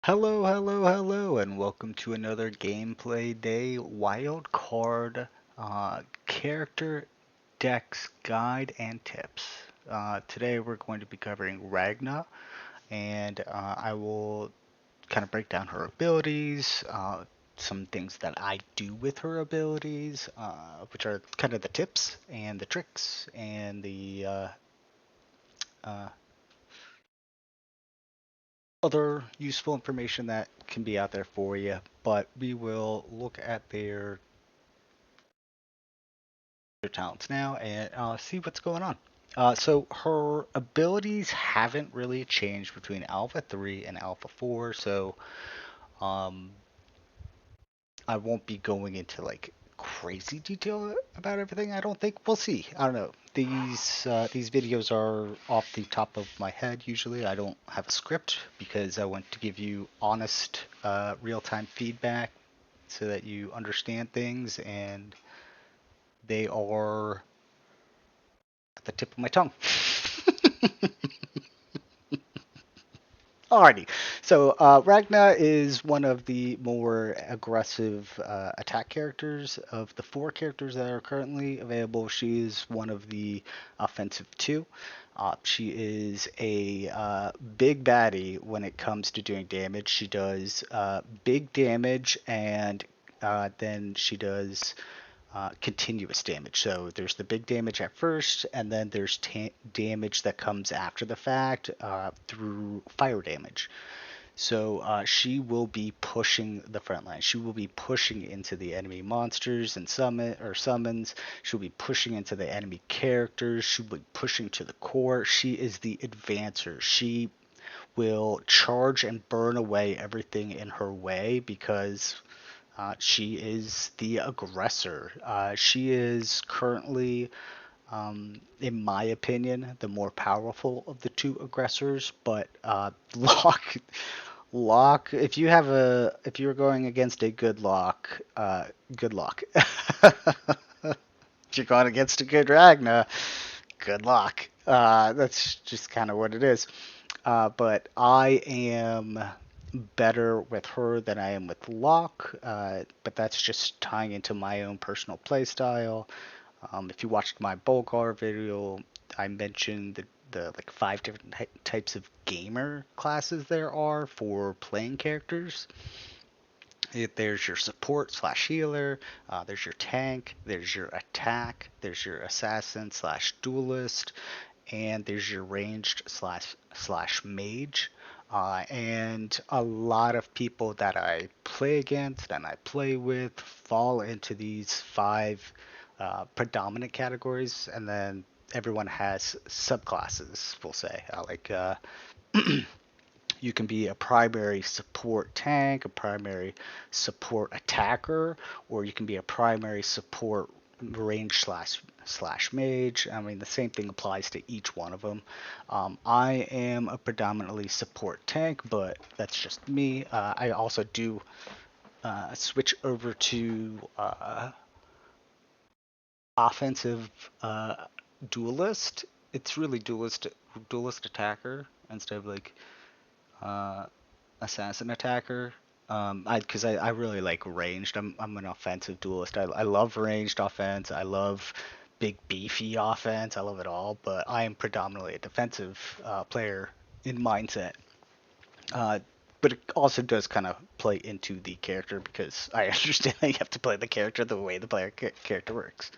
Hello, hello, hello, and welcome to another gameplay day Wildcard character decks guide and tips. Today we're going to be covering Ragna, and I will kind of break down her abilities, some things that I do with her abilities, which are kind of the tips and the tricks and the uh, other useful information that can be out there for you, but we will look at their talents now and see what's going on. So her abilities haven't really changed between Alpha 3 and Alpha 4, so um, I won't be going into like crazy detail about everything. I don't think we'll see. I don't know. These videos are off the top of my head. Usually, I don't have a script because I want to give you honest, real-time feedback so that you understand things and they are at the tip of my tongue. Alrighty, so Ragna is one of the more aggressive attack characters of the four characters that are currently available. She is one of the offensive two. She is a big baddie when it comes to doing damage. She does big damage and then she does continuous damage. So there's the big damage at first, and then there's damage that comes after the fact through fire damage. So she will be pushing the front line. She will be pushing into the enemy monsters and summons. She'll be pushing into the enemy characters. She'll be pushing to the core. She is the advancer. She will charge and burn away everything in her way because she is the aggressor. She is currently, in my opinion, the more powerful of the two aggressors. But Locke, if you're going against a good Locke, good luck. If you're going against a good Ragna, good luck. That's just kind of what it is. But I am better with her than I am with Locke, but that's just tying into my own personal playstyle. If you watched my Bolgar video, I mentioned the like five different types of gamer classes there are for playing characters. There's your support slash healer, there's your tank, there's your attack, there's your assassin slash duelist, and there's your ranged slash mage. And a lot of people that I play against and I play with fall into these five predominant categories, and then everyone has subclasses, we'll say. You can be a primary support tank, a primary support attacker, or you can be a primary support range slash mage. I mean, the same thing applies to each one of them. I am a predominantly support tank, but that's just me. I also do switch over to offensive duelist. It's really duelist attacker instead of like uh, assassin attacker. I really like ranged. I'm an offensive duelist. I love ranged offense. I love big beefy offense. I love it all. But I am predominantly a defensive player in mindset. Uh, but it also does kind of play into the character because I understand that you have to play the character the way the character works.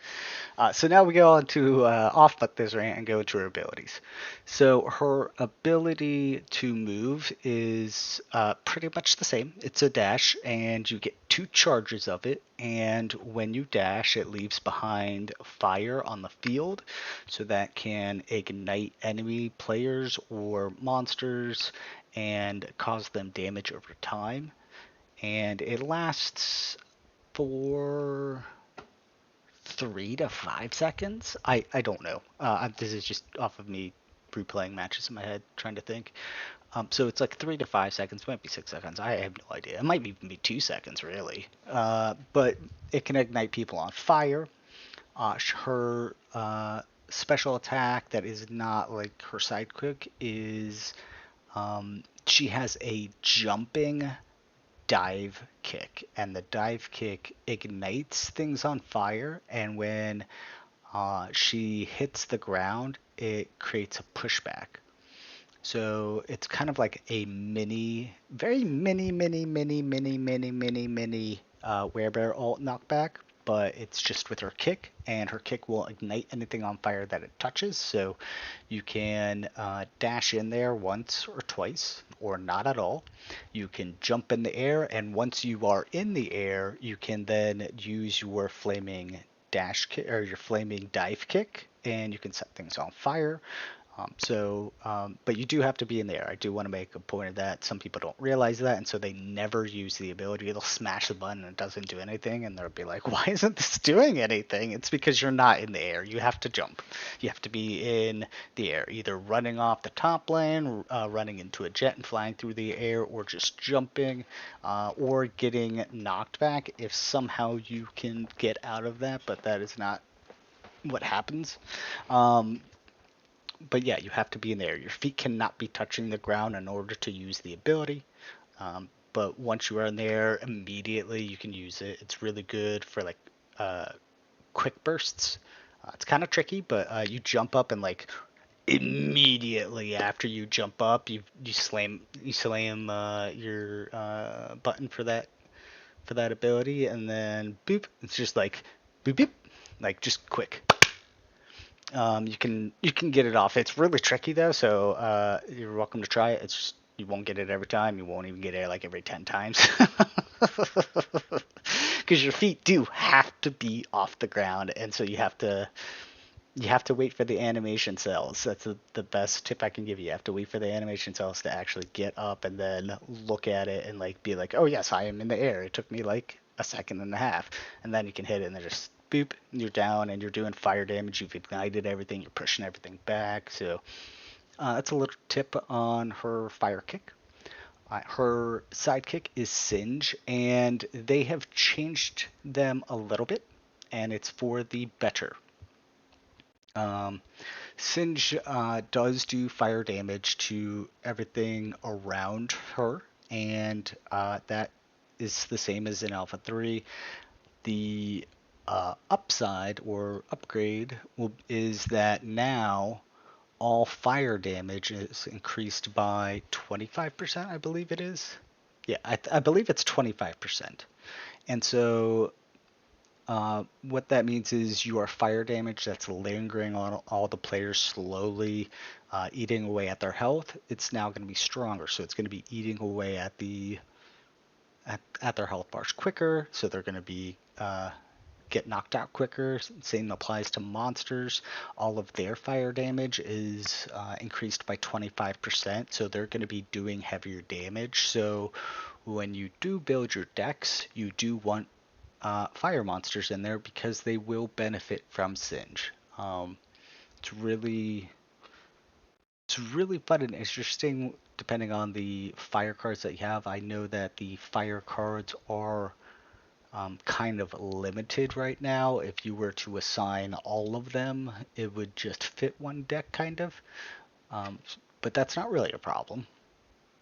So now we go on to off but this rant and go into her abilities. So her ability to move is pretty much the same. It's a dash, and you get two charges of it. And when you dash, it leaves behind fire on the field, so that can ignite enemy players or monsters and cause them damage over time. And it lasts for 3 to 5 seconds. I don't know. This is just off of me replaying matches in my head, trying to think. So it's like 3 to 5 seconds, might be 6 seconds. I have no idea. It might even be 2 seconds, really. But it can ignite people on fire. Her special attack that is not like her sidekick is She has a jumping dive kick, and the dive kick ignites things on fire, and when she hits the ground, it creates a pushback. So it's kind of like a mini, very mini werebear alt knockback, but it's just with her kick, and her kick will ignite anything on fire that it touches. So you can dash in there once or twice, or not at all. You can jump in the air, and once you are in the air, you can then use your flaming dash kick or your flaming dive kick, and you can set things on fire. But you do have to be in there. I do want to make a point of that. Some people don't realize that, and so they never use the ability. They'll smash the button and it doesn't do anything, and they'll be like, "Why isn't this doing anything?" It's because you're not in the air. You have to jump. You have to be in the air, either running off the top lane, running into a jet and flying through the air, or just jumping, or getting knocked back if somehow you can get out of that, but that is not what happens. Um, but yeah, you have to be in there. Your feet cannot be touching the ground in order to use the ability. But once you are in there, immediately you can use it. It's really good for like uh, quick bursts. It's kind of tricky, but you jump up and like immediately after you jump up, you slam your button for that ability, and then boop. It's just like boop boop, like just quick. You can get it off. It's really tricky though, so you're welcome to try it. It's just you won't get it every time. You won't even get it like every 10 times. Because your feet do have to be off the ground, and so you have to wait for the animation cells. That's the best tip I can give you. You have to wait for the animation cells to actually get up and then look at it and like be like, oh yes, I am in the air. It took me like a second and a half, and then you can hit it and then just boop, you're down and you're doing fire damage. You've ignited everything. You're pushing everything back. So that's a little tip on her fire kick. Her sidekick is Singe, and they have changed them a little bit, and it's for the better. Um, Singe does do fire damage to everything around her, and that is the same as in Alpha 3. The upside or upgrade is that now all fire damage is increased by 25%, I believe it is. Yeah, I believe it's 25%. And so what that means is your fire damage that's lingering on all the players slowly eating away at their health, it's now going to be stronger. So it's going to be eating away at their health bars quicker. So they're going to be get knocked out quicker. Same applies to monsters. All of their fire damage is increased by 25%. So they're going to be doing heavier damage. So when you do build your decks, you do want fire monsters in there because they will benefit from Singe. It's really it's really fun and interesting depending on the fire cards that you have. I know that the fire cards are kind of limited right now. If you were to assign all of them, it would just fit one deck kind of. Um, but that's not really a problem.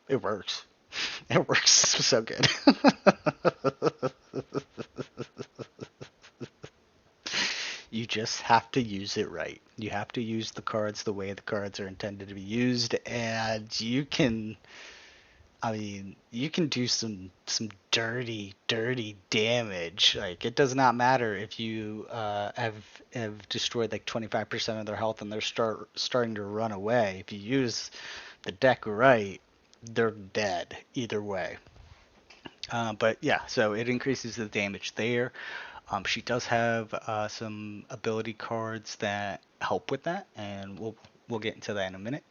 It works. It works so good. You just have to use it right. You have to use the cards the way the cards are intended to be used, and you can do some dirty damage. Like it does not matter if you have destroyed like 25% of their health and they're starting to run away. If you use the deck right, they're dead either way. But yeah, so it increases the damage there. She does have some ability cards that help with that, and we'll get into that in a minute.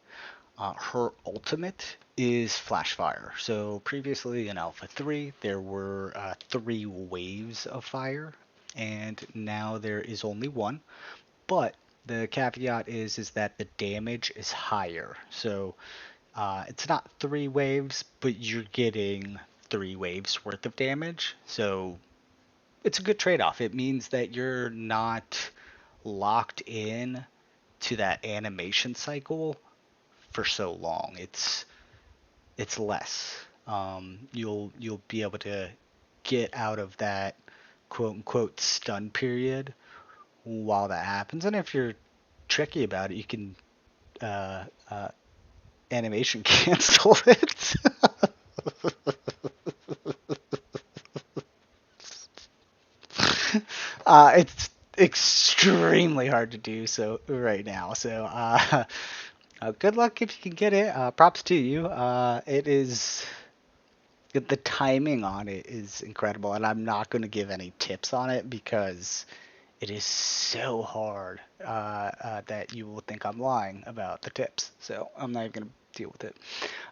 Her ultimate is Flash Fire. So previously in Alpha 3, there were 3 waves of fire, and now there is only one. But the caveat is that the damage is higher. So it's not 3 waves, but you're getting 3 waves worth of damage. So it's a good trade-off. It means that you're not locked in to that animation cycle for so long. it's less. You'll be able to get out of that quote unquote stun period while that happens. And if you're tricky about it, you can uh, uh, animation cancel it. It's extremely hard to do so right now. So good luck if you can get it. Props to you. It is the timing on it is incredible, and I'm not going to give any tips on it because it is so hard that you will think I'm lying about the tips. So I'm not even going to deal with it.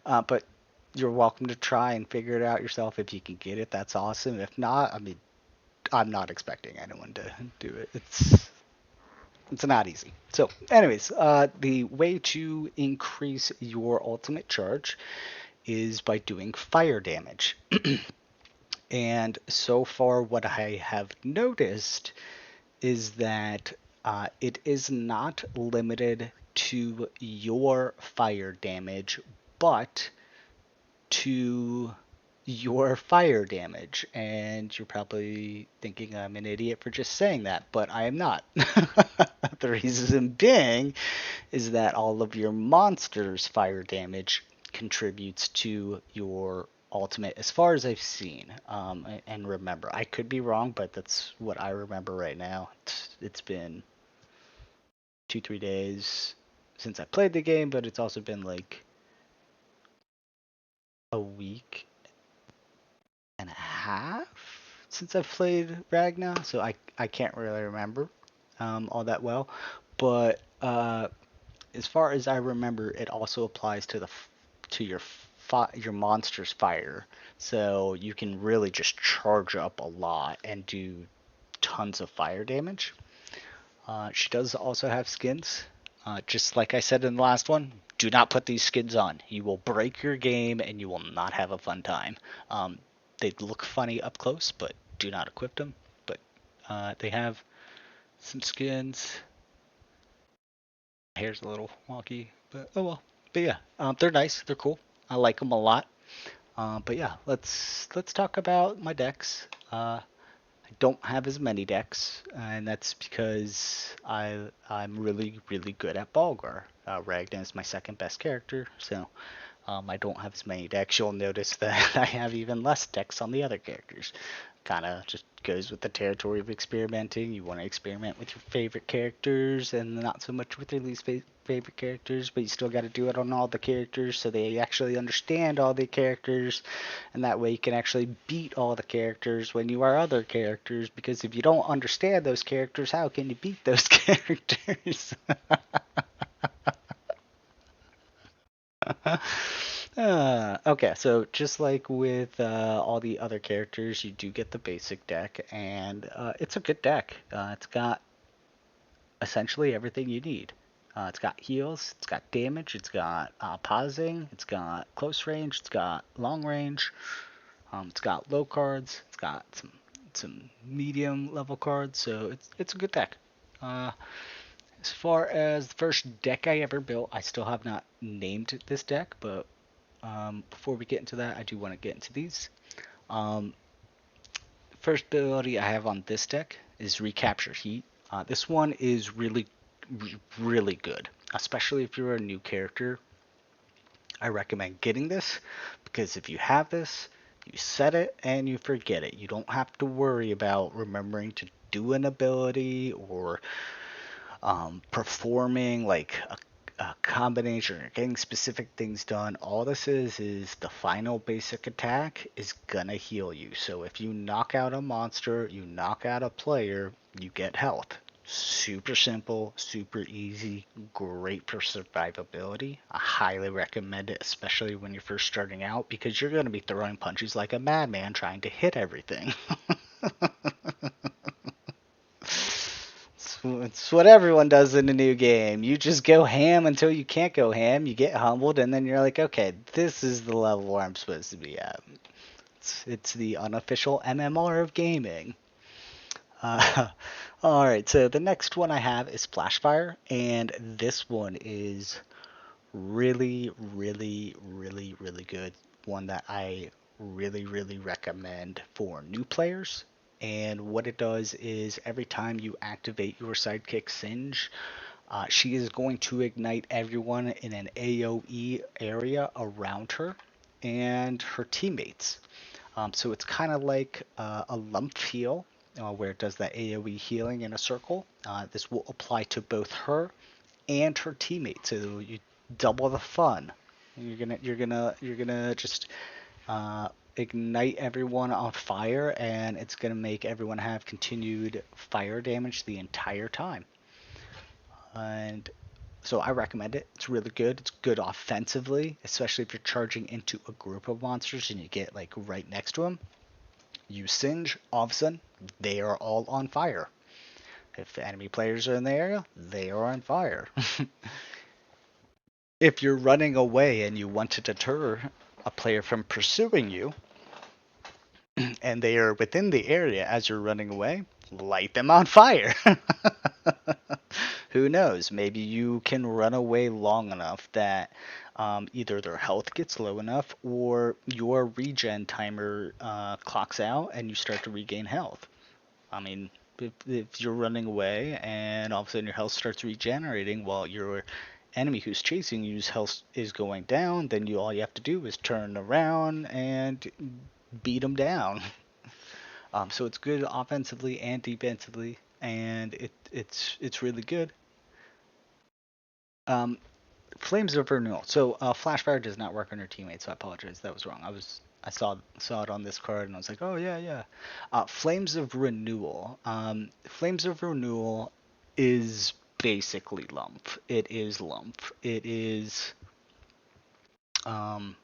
But you're welcome to try and figure it out yourself. If you can get it, that's awesome. If not, I mean, I'm not expecting anyone to do it. It's not easy. So, anyways, the way to increase your ultimate charge is by doing fire damage. And so far, what I have noticed is that it is not limited to your fire damage, but to your fire damage. And you're probably thinking I'm an idiot for just saying that, but I am not. The reason being is that all of your monsters' fire damage contributes to your ultimate, as far as I've seen. And remember, I could be wrong, but that's what I remember right now. It's been 2-3 days since I played the game, but it's also been like a week and a half since I've played Ragna, so I can't really remember all that well. But as far as I remember, it also applies to your monster's fire, so you can really just charge up a lot and do tons of fire damage. She does also have skins. Just like I said in the last one, do not put these skins on. You will break your game and you will not have a fun time. They look funny up close, but do not equip them. But they have some skins. Hair's a little wonky, but oh well. But yeah, they're nice. They're cool. I like them a lot. But yeah, let's talk about my decks. I don't have as many decks, and that's because I'm really good at Balgar. Ragna is my second best character, so I don't have as many decks. You'll notice that I have even less decks on the other characters. Kind of just goes with the territory of experimenting. You want to experiment with your favorite characters and not so much with your least favorite characters, but you still got to do it on all the characters so they actually understand all the characters, and that way you can actually beat all the characters when you are other characters, because if you don't understand those characters, how can you beat those characters? Okay, so just like with all the other characters, you do get the basic deck, and it's a good deck. It's got essentially everything you need. It's got heals, it's got damage, it's got pausing, it's got close range, it's got long range, it's got low cards, it's got some medium level cards, so it's a good deck. Uh, as far as the first deck I ever built, I still have not named this deck, but before we get into that, I do want to get into these. Um, First ability I have on this deck is Recapture Heat. This one is really good, especially if you're a new character. I recommend getting this because if you have this, you set it and you forget it. You don't have to worry about remembering to do an ability or performing like a combination or getting specific things done. All this is the final basic attack is gonna heal you. So if you knock out a monster, you knock out a player, you get health. Super simple, super easy, great for survivability. I highly recommend it, especially when you're first starting out, because you're going to be throwing punches like a madman trying to hit everything. It's what everyone does in a new game. You just go ham until you can't go ham. You get humbled, and then you're like, okay, this is the level where I'm supposed to be at. It's the unofficial MMR of gaming. Uh, all right, so the next one I have is Flashfire, and this one is Really, really, really, really good. One that I really, really recommend for new players. And what it does is every time you activate your sidekick Singe, she is going to ignite everyone in an AoE area around her and her teammates. So it's kind of like a lump heal, where it does that AoE healing in a circle. This will apply to both her and her teammates, so you double the fun. You're gonna just uh, ignite everyone on fire, and it's gonna make everyone have continued fire damage the entire time. And so I recommend it. It's really good. It's good offensively, especially if you're charging into a group of monsters and you get like right next to them. You Singe, all of a sudden, they are all on fire. If enemy players are in the area, they are on fire. If you're running away and you want to deter a player from pursuing you, and they are within the area as you're running away, light them on fire. Who knows? Maybe you can run away long enough that either their health gets low enough or your regen timer clocks out and you start to regain health. I mean, if you're running away and all of a sudden your health starts regenerating while your enemy who's chasing you's health is going down, then all you have to do is turn around and beat them down. So it's good offensively and defensively, and it's really good. Um, Flames of Renewal. So Flashfire does not work on your teammates. So I apologize. That was wrong. I saw it on this card and I was like, oh yeah, yeah. Flames of Renewal. Flames of Renewal is basically lump. It is lump. It is um,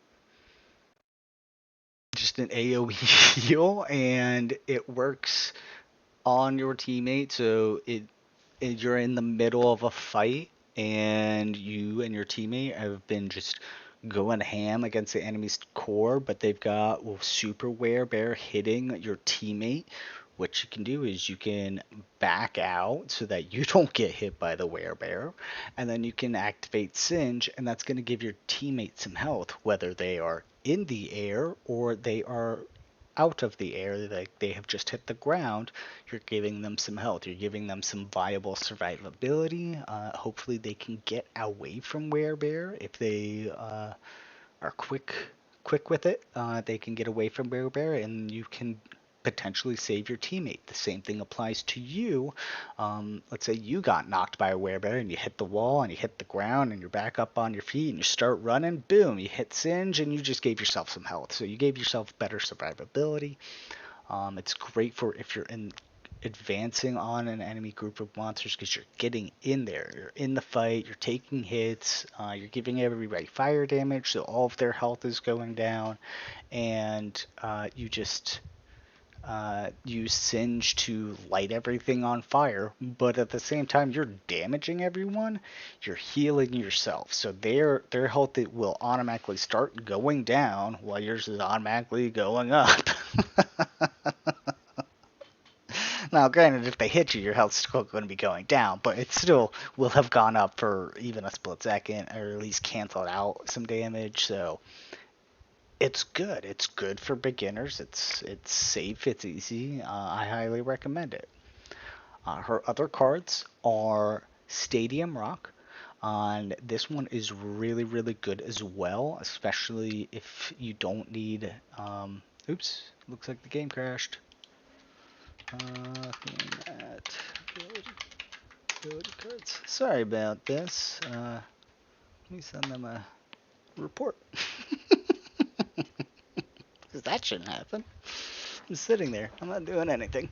just an AOE heal, and it works on your teammate. So you're in the middle of a fight and you and your teammate have been just going ham against the enemy's core, but they've got super werebear hitting your teammate. What you can do is you can back out so that you don't get hit by the werebear, and then you can activate Singe, and that's going to give your teammate some health, whether they are in the air or they are out of the air, like they have just hit the ground. You're giving them some health. You're giving them some viable survivability. Hopefully, they can get away from werebear if they are quick with it. They can get away from werebear, and you can potentially save your teammate. The same thing applies to you. Let's say you got knocked by a werebear and you hit the wall and you hit the ground and you're back up on your feet and you start running. Boom, you hit Singe and you just gave yourself some health. So you gave yourself better survivability. It's great for if you're in advancing on an enemy group of monsters because you're getting in there. You're in the fight. You're taking hits. You're giving everybody fire damage, so all of their health is going down, and you just use Singe to light everything on fire, but at the same time you're damaging everyone, you're healing yourself. So their health will automatically start going down while yours is automatically going up. Now, granted, if they hit you, your health's still going to be going down, but it still will have gone up for even a split second, or at least canceled out some damage. So it's good. It's good for beginners. It's safe. It's easy. I highly recommend it. Her other cards are Stadium Rock. And this one is really, really good as well, especially if you don't need. Oops, looks like the game crashed. At ability cards. Sorry about this. Let me send them a report. Because that shouldn't happen. I'm sitting there. I'm not doing anything.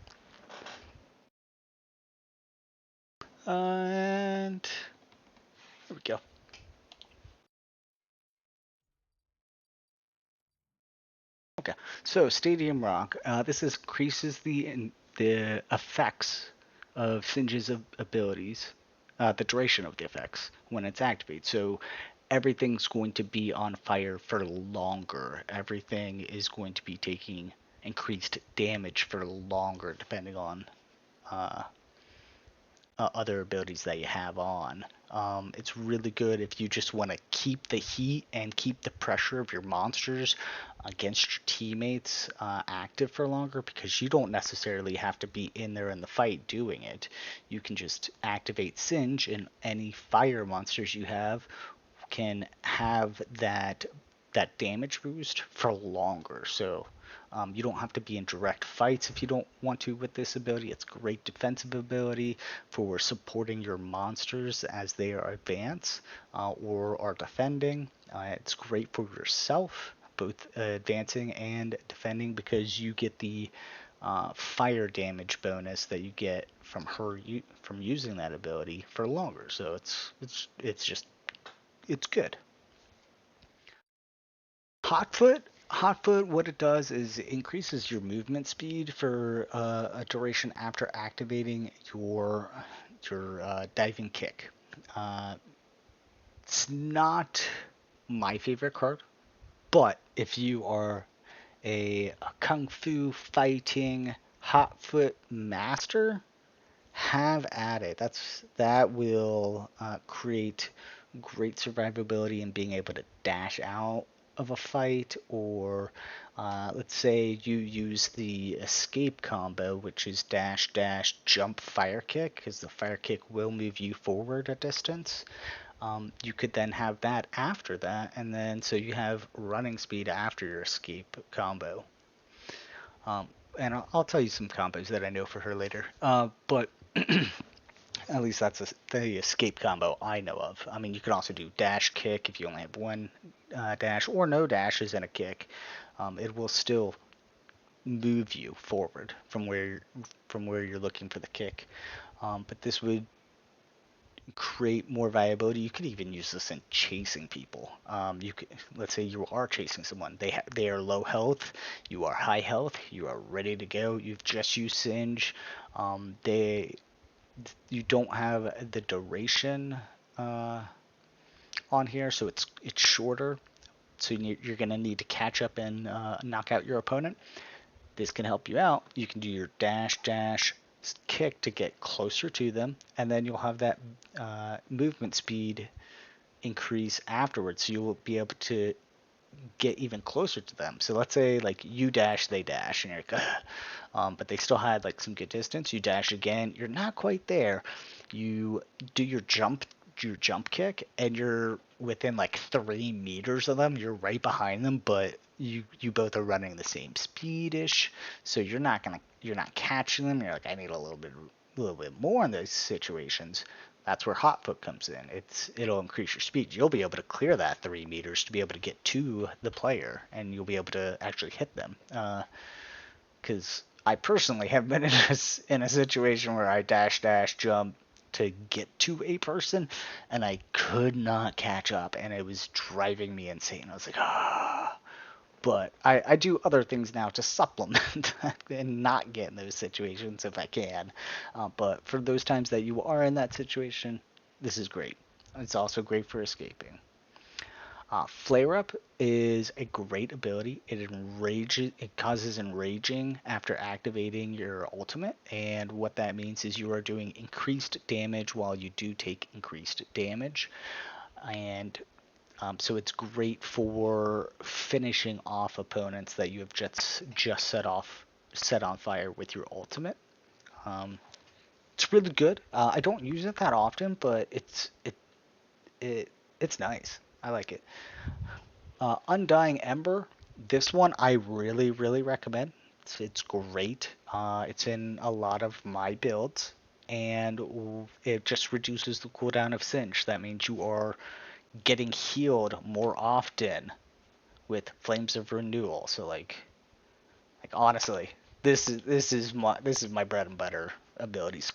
And there we go. Okay, so Stadium Rock. This increases the effects of Singe's abilities, the duration of the effects when it's activated. So everything's going to be on fire for longer. Everything is going to be taking increased damage for longer, depending on uh, other abilities that you have on. It's really good if you just want to keep the heat and keep the pressure of your monsters against your teammates active for longer, because you don't necessarily have to be in there in the fight doing it. You can just activate Singe, and any fire monsters you have can have that damage boost for longer. So you don't have to be in direct fights if you don't want to with this ability. It's a great defensive ability for supporting your monsters as they are advance or are defending. It's great for yourself, both advancing and defending, because you get the fire damage bonus that you get from from using that ability for longer. So it's good. Hotfoot, what it does is it increases your movement speed for a duration after activating your diving kick. Uh, it's not my favorite card, but if you are a kung fu fighting Hotfoot master, have at it. That will create great survivability and being able to dash out of a fight, or let's say you use the escape combo, which is dash dash jump fire kick, because the fire kick will move you forward a distance. You could then have that after that, and then so you have running speed after your escape combo. Um, and I'll tell you some combos that I know for her later. But at least that's the escape combo I know of. I mean, you can also do dash kick if you only have one dash, or no dashes and a kick. It will still move you forward from where you're looking for the kick. But this would create more viability. You could even use this in chasing people. You could, let's say you are chasing someone. They are low health. You are high health. You are ready to go. You've just used Singe. They you don't have the duration uh, on here, so it's shorter. So you're going to need to catch up and knock out your opponent. This can help you out. You can do your dash dash kick to get closer to them, and then you'll have that movement speed increase afterwards. So you will be able to get even closer to them. So let's say like you dash, they dash, and you're like, but they still had like some good distance. You dash again, you're not quite there. You do your jump kick, and you're within like 3 meters of them. You're right behind them, but you both are running the same speedish, so you're not catching them. You're like, I need a little bit more in those situations. That's where Hotfoot comes in. It'll increase your speed. You'll be able to clear that 3 meters to be able to get to the player, and you'll be able to actually hit them. Because I personally have been in a situation where I dash dash jump to get to a person, and I could not catch up, and it was driving me insane. I was like, ah. But I do other things now to supplement and not get in those situations if I can. But for those times that you are in that situation, this is great. It's also great for escaping. Flare Up is a great ability. It causes enraging after activating your ultimate, and what that means is you are doing increased damage while you do take increased damage, and so it's great for finishing off opponents that you have just set on fire with your ultimate. Um, it's really good. I don't use it that often, but it's nice. I like it. Undying Ember. This one I really recommend. It's great. It's in a lot of my builds, and it just reduces the cooldown of Singe. That means you are getting healed more often with Flames of Renewal. So like honestly, this is my bread and butter abilities.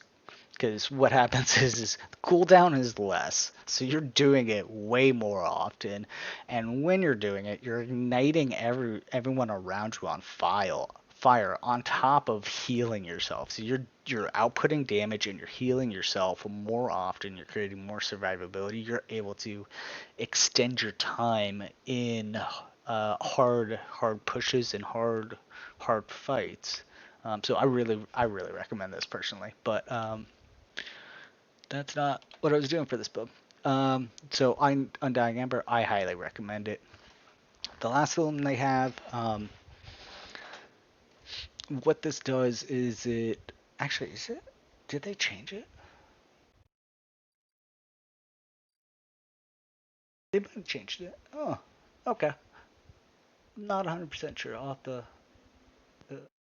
Because what happens is the cooldown is less, so you're doing it way more often, and when you're doing it, you're igniting everyone around you on fire on top of healing yourself. So you're outputting damage and you're healing yourself more often. You're creating more survivability. You're able to extend your time in hard pushes and hard fights. So I really recommend this personally, but that's not what I was doing for this build. So Undying Ember, I highly recommend it. The last one they have, what this does is is it, did they change it? They might have changed it. Oh, okay. Not 100% sure. I'll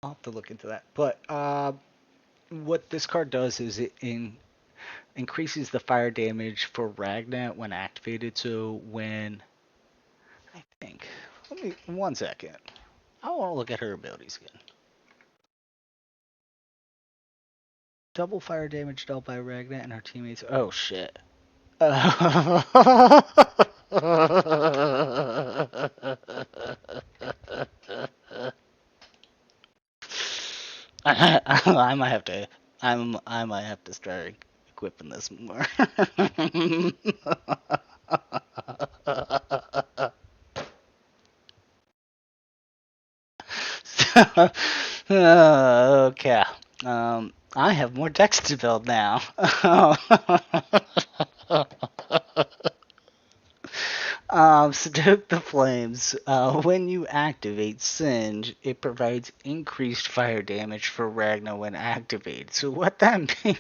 have to look into that. But what this card does is increases the fire damage for Ragna when activated. So when I think, let me 1 second. I want to look at her abilities again. Double fire damage dealt by Ragna and her teammates. Oh shit. I might have to. I might have to start equipping this more. So, okay. I have more decks to build now. Stoke the Flames. When you activate Singe, it provides increased fire damage for Ragna when activated. So what that means?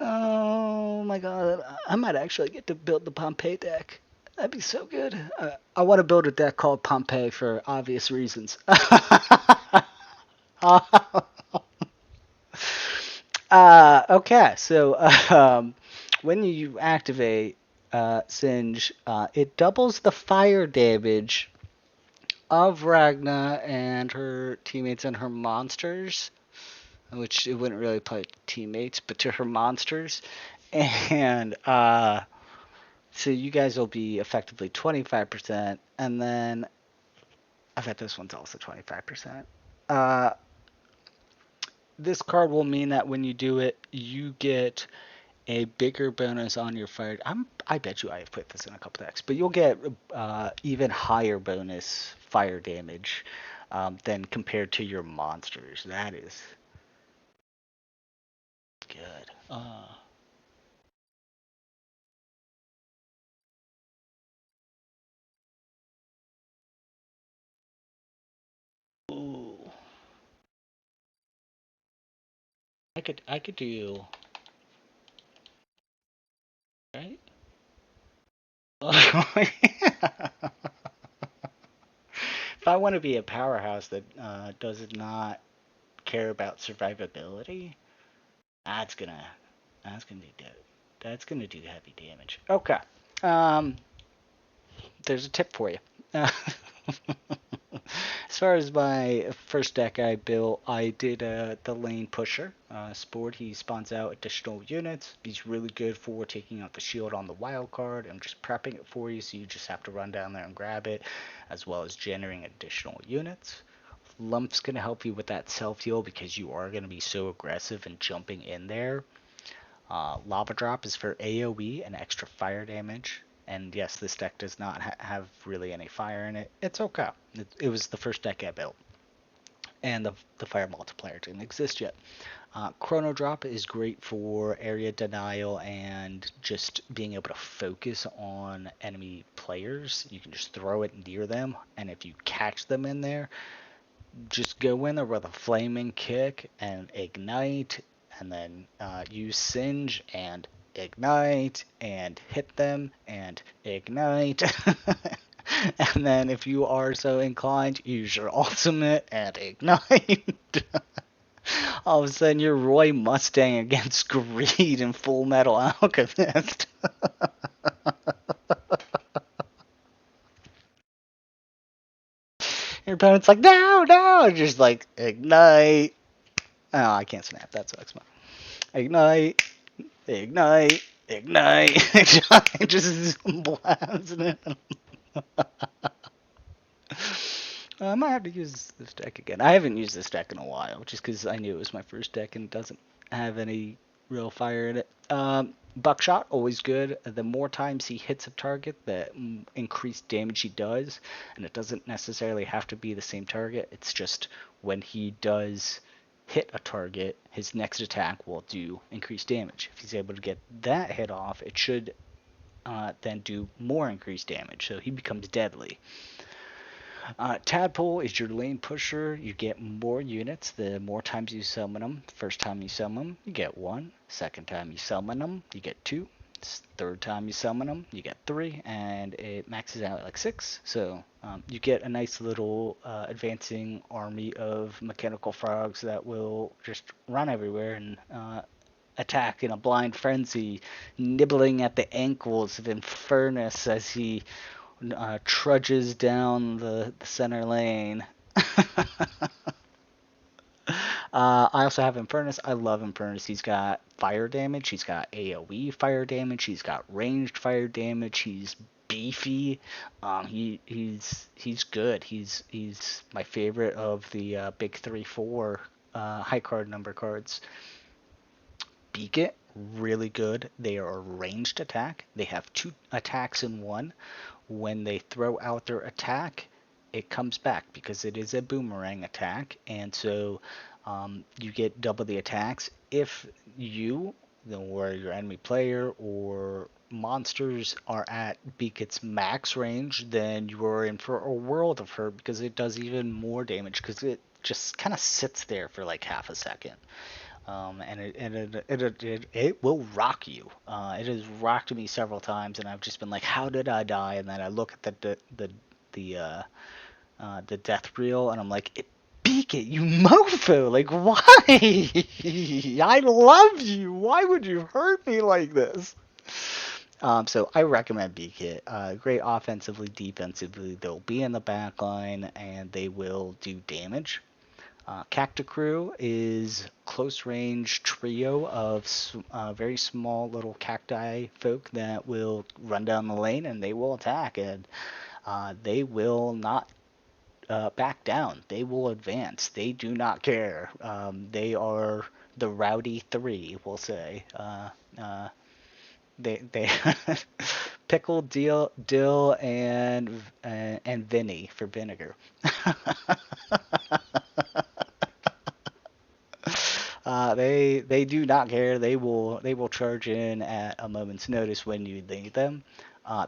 Oh my god, I might actually get to build the Pompeii deck. That'd be so good. I want to build a deck called Pompeii for obvious reasons. Okay, so when you activate Singe, it doubles the fire damage of Ragna and her teammates and her monsters, which it wouldn't really apply to teammates, but to her monsters. And so you guys will be effectively 25%, and then I bet this one's also 25%. Uh, this card will mean that when you do it, you get a bigger bonus on your fire. I bet you I have put this in a couple decks, but you'll get even higher bonus fire damage than compared to your monsters. That is good. Ooh, I could do right. If I want to be a powerhouse that does not care about survivability, that's gonna that's gonna do that's gonna do heavy damage. Okay. Um, there's a tip for you. As far as my first deck I built, I did the Lane Pusher Sport. He spawns out additional units. He's really good for taking out the shield on the wild card and just prepping it for you, so you just have to run down there and grab it, as well as generating additional units. Lump's going to help you with that self-heal because you are going to be so aggressive and jumping in there. Lava Drop is for AoE and extra fire damage. And yes, this deck does not have really any fire in it. It's okay. It was the first deck I built. And the fire multiplier didn't exist yet. Chrono Drop is great for area denial and just being able to focus on enemy players. You can just throw it near them, and if you catch them in there, just go in there with a flaming kick and ignite, and then use Singe and ignite and hit them and ignite. And then if you are so inclined, use your ultimate and ignite. All of a sudden you're Roy Mustang against Greed in Full Metal Alchemist. Your opponent's like, no, no, just like ignite. Oh, I can't snap. That sucks, man. Ignite, ignite, ignite. Just blasting it. I might have to use this deck again. I haven't used this deck in a while, just because I knew it was my first deck and it doesn't have any real fire in it. Buckshot, always good. The more times he hits a target, the increased damage he does. And it doesn't necessarily have to be the same target. It's just when he does hit a target, his next attack will do increased damage. If he's able to get that hit off, it should then do more increased damage. So he becomes deadly. Tadpole is your lane pusher. You get more units the more times you summon them. First time you summon them, you get 1. Second time you summon them, you get 2. Third time you summon them, you get 3. And it maxes out at like 6. So you get a nice little advancing army of mechanical frogs that will just run everywhere and attack in a blind frenzy, nibbling at the ankles of Infernus as he trudges down the center lane. I also have Infernus. I love Infernus. He's got fire damage. He's got AoE fire damage. He's got ranged fire damage. He's beefy. He's good. He's my favorite of the big 3-4 high card number cards. Beakit, really good. They are a ranged attack. They have 2 attacks in one. When they throw out their attack, it comes back because it is a boomerang attack, and so you get double the attacks. If you, or your enemy player, or monsters are at Beakit's max range, then you are in for a world of hurt because it does even more damage because it just kind of sits there for like half a second. And it will rock you. It has rocked me several times, and I've just been like, "How did I die?" And then I look at the death reel, and I'm like, "Beak it, you mofo! Like, why? I love you. Why would you hurt me like this?" So I recommend Beak It. Great offensively, defensively. They'll be in the back line, and they will do damage. Cacticrew is close range trio of very small little cacti folk that will run down the lane and they will attack, and they will not back down. They will advance. They do not care. They are the rowdy 3, we'll say. They pickle, dill, and Vinny for vinegar. They do not care. They will charge in at a moment's notice when you need them.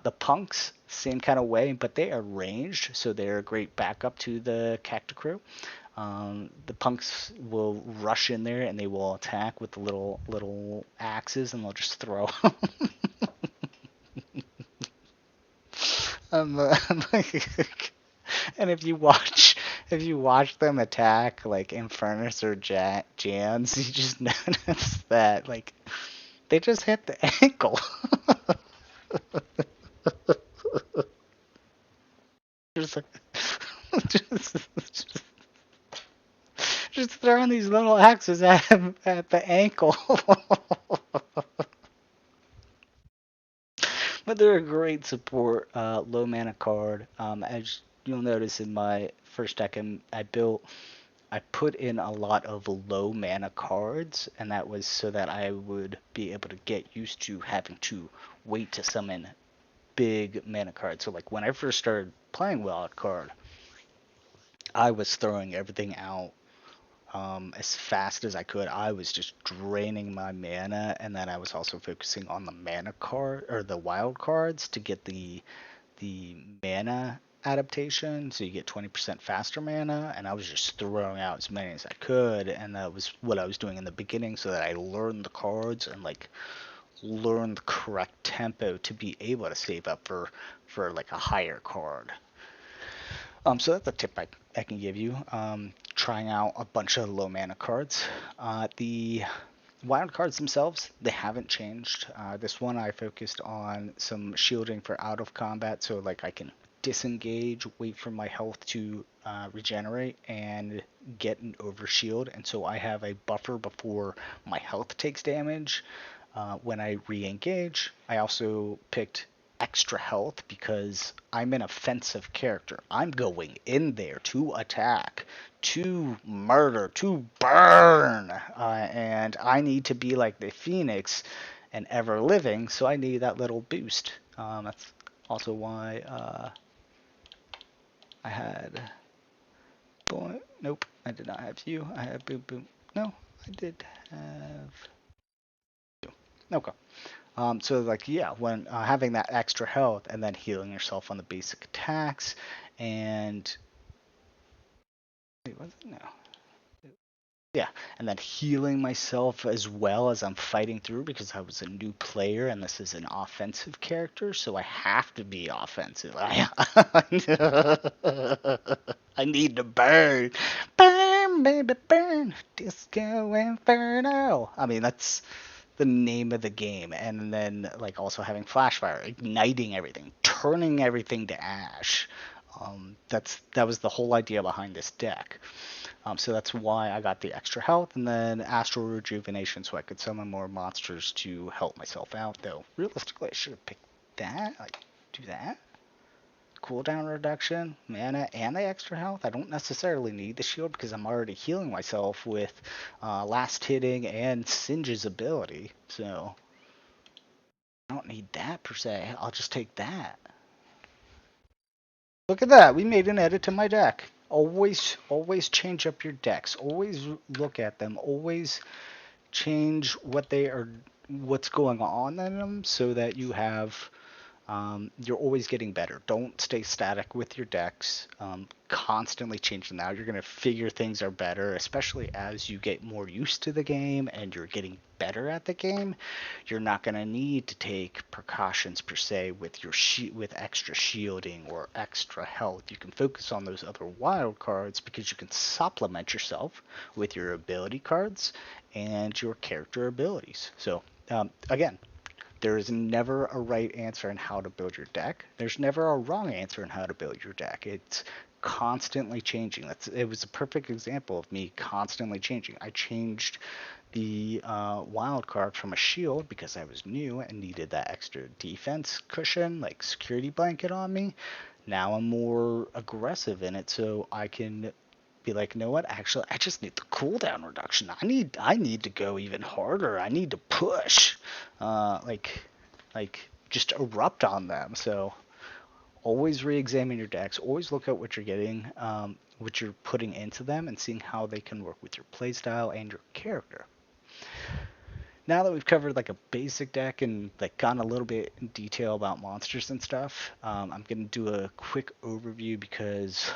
The punks, same kind of way, but they are ranged, so they're a great backup to the Cacticrew. The punks will rush in there and they will attack with the little axes, and they'll just throw. I'm like, and if you watch them attack like Infernus or Jans, you just notice that like they just hit the ankle. just, just, just, just throwing these little axes at him at the ankle. But they're a great support, low mana card. As you'll notice in my first deck I put in a lot of low mana cards, and that was so that I would be able to get used to having to wait to summon big mana cards. So like when I first started playing Wildcard, I was throwing everything out as fast as I could. I was just draining my mana, and then I was also focusing on the mana card or the wild cards to get the mana adaptation, so you get 20% faster mana, and I was just throwing out as many as I could, and that was what I was doing in the beginning so that I learned the cards and like learned the correct tempo to be able to save up for like a higher card. So that's a tip I can give you. Trying out a bunch of low mana cards. The wild cards themselves, they haven't changed. This one I focused on some shielding for out of combat, so like I can disengage, wait for my health to regenerate, and get an overshield. And so I have a buffer before my health takes damage. When I re-engage, I also picked extra health because I'm an offensive character. I'm going in there to attack, to murder, to burn, and I need to be like the Phoenix and ever living, so I need that little boost. That's also why I had. Boy, nope, I did not have you. I had boom boom. No, I did have you. Okay. So like yeah, when having that extra health and then healing yourself on the basic attacks, and wait, was it? No. Yeah, and then healing myself as well as I'm fighting through because I was a new player and this is an offensive character, so I have to be offensive. I need to burn. Burn, baby, burn. Disco Inferno. I mean, that's the name of the game. And then, like, also having Flashfire, igniting everything, turning everything to ash. That was the whole idea behind this deck. So that's why I got the extra health and then Astral Rejuvenation so I could summon more monsters to help myself out. Though realistically, I should have picked that. Like, do that. Cooldown reduction, mana, and the extra health. I don't necessarily need the shield because I'm already healing myself with last hitting and Singe's ability. So I don't need that per se. I'll just take that. Look at that. We made an edit to my deck. Always change up your decks. Always look at them. Always change what's going on in them so that you're always getting better. Don't stay static with your decks. Constantly change them out. You're going to figure things are better, especially as you get more used to the game and you're getting better at the game. You're not going to need to take precautions per se with with extra shielding or extra health. You can focus on those other wild cards because you can supplement yourself with your ability cards and your character abilities. So again, there is never a right answer in how to build your deck. There's never a wrong answer in how to build your deck. It's constantly changing. It was a perfect example of me constantly changing. I changed the wild card from a shield because I was new and needed that extra defense cushion, like security blanket on me. Now I'm more aggressive in it, so I can be like, you know what? Actually, I just need the cooldown reduction. I need to go even harder. I need to push, like just erupt on them. So always re-examine your decks. Always look at what you're getting, what you're putting into them, and seeing how they can work with your playstyle and your character. Now that we've covered like a basic deck and like gone a little bit in detail about monsters and stuff, I'm gonna do a quick overview because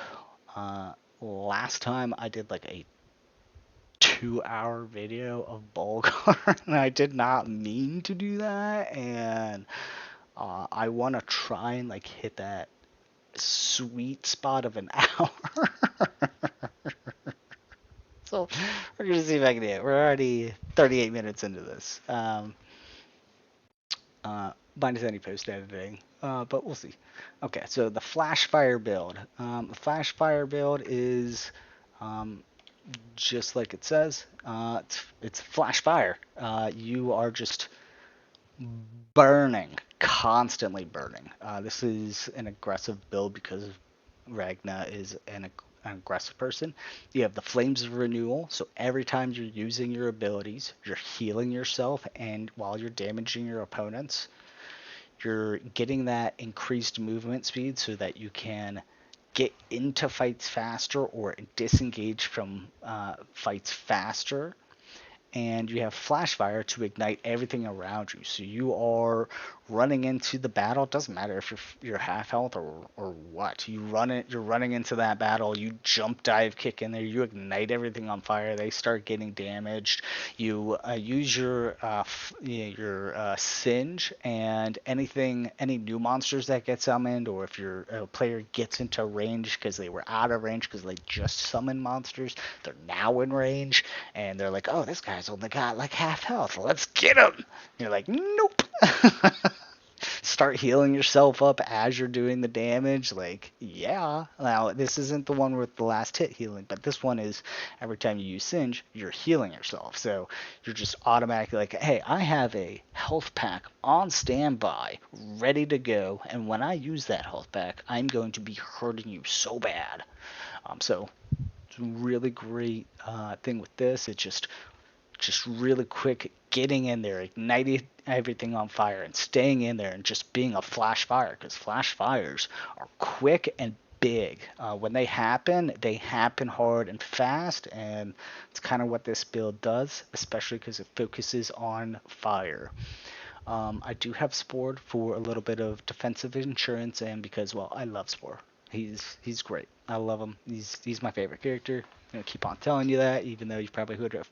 last time I did like a 2-hour video of Wildcard and I did not mean to do that, and I want to try and like hit that sweet spot of an hour. So we're gonna see if I can do it. We're already 38 minutes into this. Minus any post editing, but we'll see. Okay, so the Flash Fire build. The Flash Fire build is just like it says. It's Flash Fire. You are just burning, constantly burning. This is an aggressive build because Ragna is an aggressive person. You have the Flames of Renewal, so every time you're using your abilities, you're healing yourself, and while you're damaging your opponents, you're getting that increased movement speed so that you can get into fights faster or disengage from fights faster. And you have flash fire to ignite everything around you. So you are running into the battle. It doesn't matter if you're half health or what. You're running into that battle. You jump, dive, kick in there. You ignite everything on fire. They start getting damaged. You use your singe and any new monsters that get summoned, or if your player gets into range because they were out of range because they just summoned monsters, they're now in range and they're like, oh, this guy's only got like half health. Let's get him. And you're like, nope. Start healing yourself up as you're doing the damage. Like, yeah. Now, this isn't the one with the last hit healing, but this one is every time you use Singe, you're healing yourself. So you're just automatically like, hey, I have a health pack on standby, ready to go. And when I use that health pack, I'm going to be hurting you so bad. So it's a really great thing with this. It's just really quick, getting in there, igniting everything on fire, and staying in there, and just being a flash fire, because flash fires are quick and big. When they happen hard and fast, and it's kind of what this build does, especially because it focuses on fire. I do have Spore for a little bit of defensive insurance, and because, well, I love Spore. He's great. I love him. He's my favorite character. I'm gonna keep on telling you that, even though you've probably heard it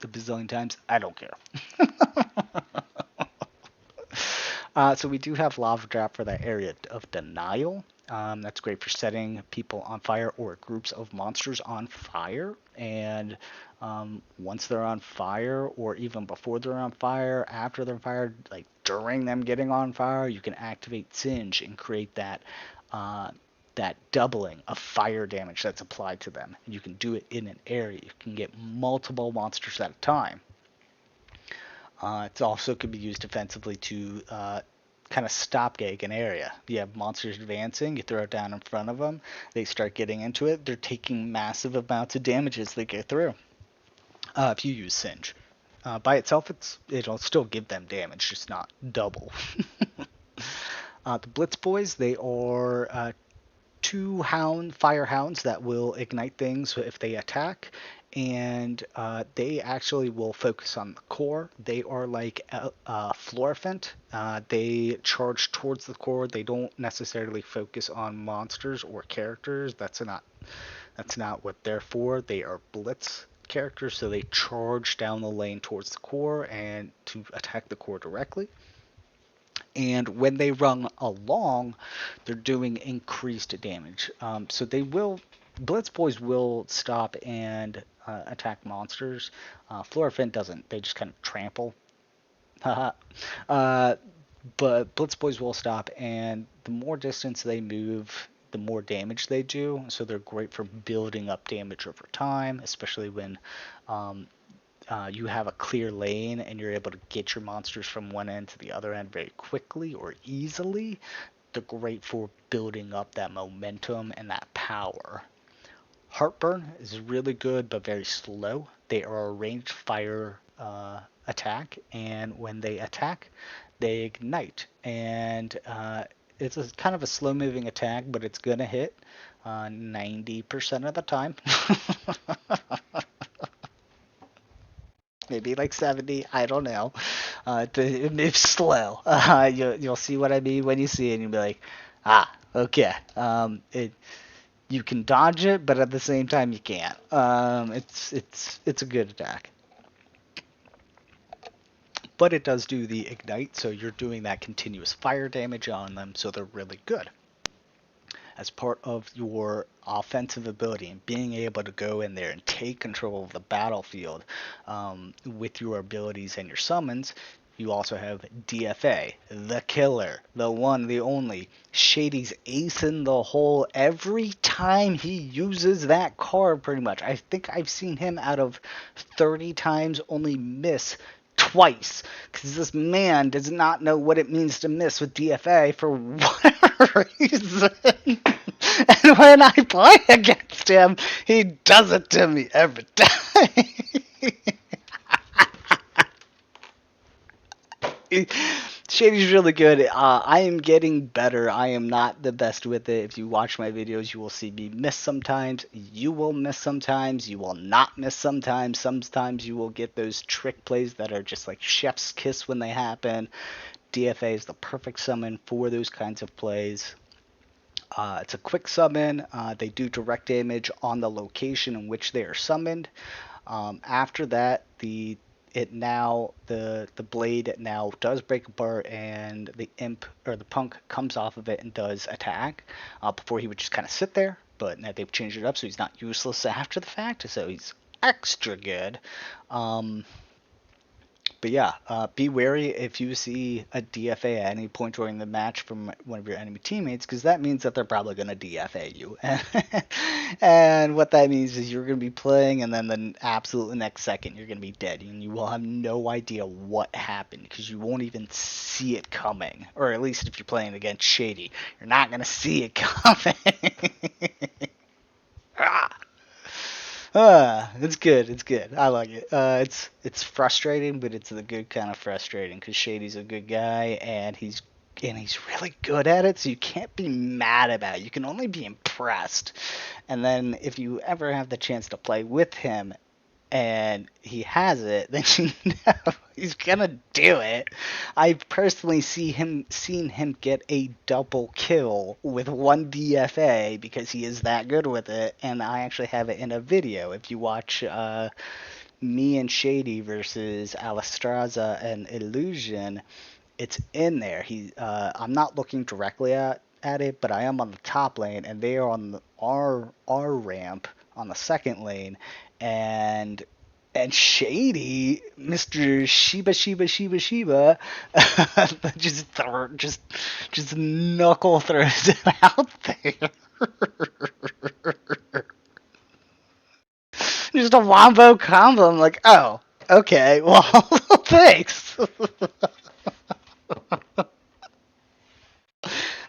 a bazillion times. I don't care. So we do have Lava Drop for that area of denial. That's great for setting people on fire or groups of monsters on fire. And once they're on fire, or even before they're on fire, after they're fired, like during them getting on fire, you can activate Singe and create that doubling of fire damage that's applied to them. And you can do it in an area. You can get multiple monsters at a time. It also could be used defensively to kind of stop gag an area. You have monsters advancing, you throw it down in front of them, they start getting into it, they're taking massive amounts of damage as they get through. If you use Singe. By itself, it'll still give them damage, just not double. The Blitz Boys, they are two fire hounds that will ignite things if they attack, and they actually will focus on the core. They are like Fluorophynt. They charge towards the core. They don't necessarily focus on monsters or characters. That's not what they're for. They are blitz characters, so they charge down the lane towards the core and to attack the core directly. And when they run along, they're doing increased damage. So Blitz Boys will stop and attack monsters. Fluorophynt doesn't. They just kind of trample. But Blitz Boys will stop, and the more distance they move, the more damage they do. So they're great for building up damage over time, especially when you have a clear lane and you're able to get your monsters from one end to the other end very quickly or easily. They're great for building up that momentum and that power. Heartburn is really good but very slow. They are a ranged fire attack, and when they attack, they ignite. And it's kind of a slow moving attack, but it's going to hit 90% of the time. Maybe like 70, I don't know. It moves slow. You'll see what I mean when you see it, and you'll be like, okay. You can dodge it, but at the same time you can't. It's a good attack. But it does do the ignite, so you're doing that continuous fire damage on them, so they're really good. As part of your offensive ability and being able to go in there and take control of the battlefield with your abilities and your summons, you also have DFA, the killer, the one, the only. Shady's ace in the hole every time he uses that card, pretty much. I think I've seen him out of 30 times only miss twice, because this man does not know what it means to miss with DFA for whatever reason. And when I play against him, he does it to me every time. Shady's really good. I am getting better. I am not the best with it. If you watch my videos, you will see me miss sometimes. You will miss sometimes. You will not miss sometimes. Sometimes you will get those trick plays that are just like chef's kiss when they happen. DFA is the perfect summon for those kinds of plays. It's a quick summon. They do direct damage on the location in which they are summoned. After that, the blade now does break apart, and the imp or the punk comes off of it and does attack. Before he would just kind of sit there, but now they've changed it up so he's not useless after the fact, so he's extra good. But yeah, be wary if you see a DFA at any point during the match from one of your enemy teammates, because that means that they're probably going to DFA you. And what that means is you're going to be playing, and then the absolute next second you're going to be dead, and you will have no idea what happened, because you won't even see it coming. Or at least if you're playing against Shady, you're not going to see it coming. It's good. It's good. I like it. It's frustrating, but it's the good kind of frustrating because Shady's a good guy and he's really good at it. So you can't be mad about it. You can only be impressed. And then if you ever have the chance to play with him and he has it, then you know he's gonna do it. I personally seen him get a double kill with one DFA because he is that good with it, and I actually have it in a video. If you watch me and Shady versus Alistraza and Illusion, it's in there. I'm not looking directly at it, but I am on the top lane, and they are on our ramp on the second lane, and Shady, Mr. Shiba, just knuckle throws it out there. Just a wombo combo. I'm like, oh, okay, well, thanks.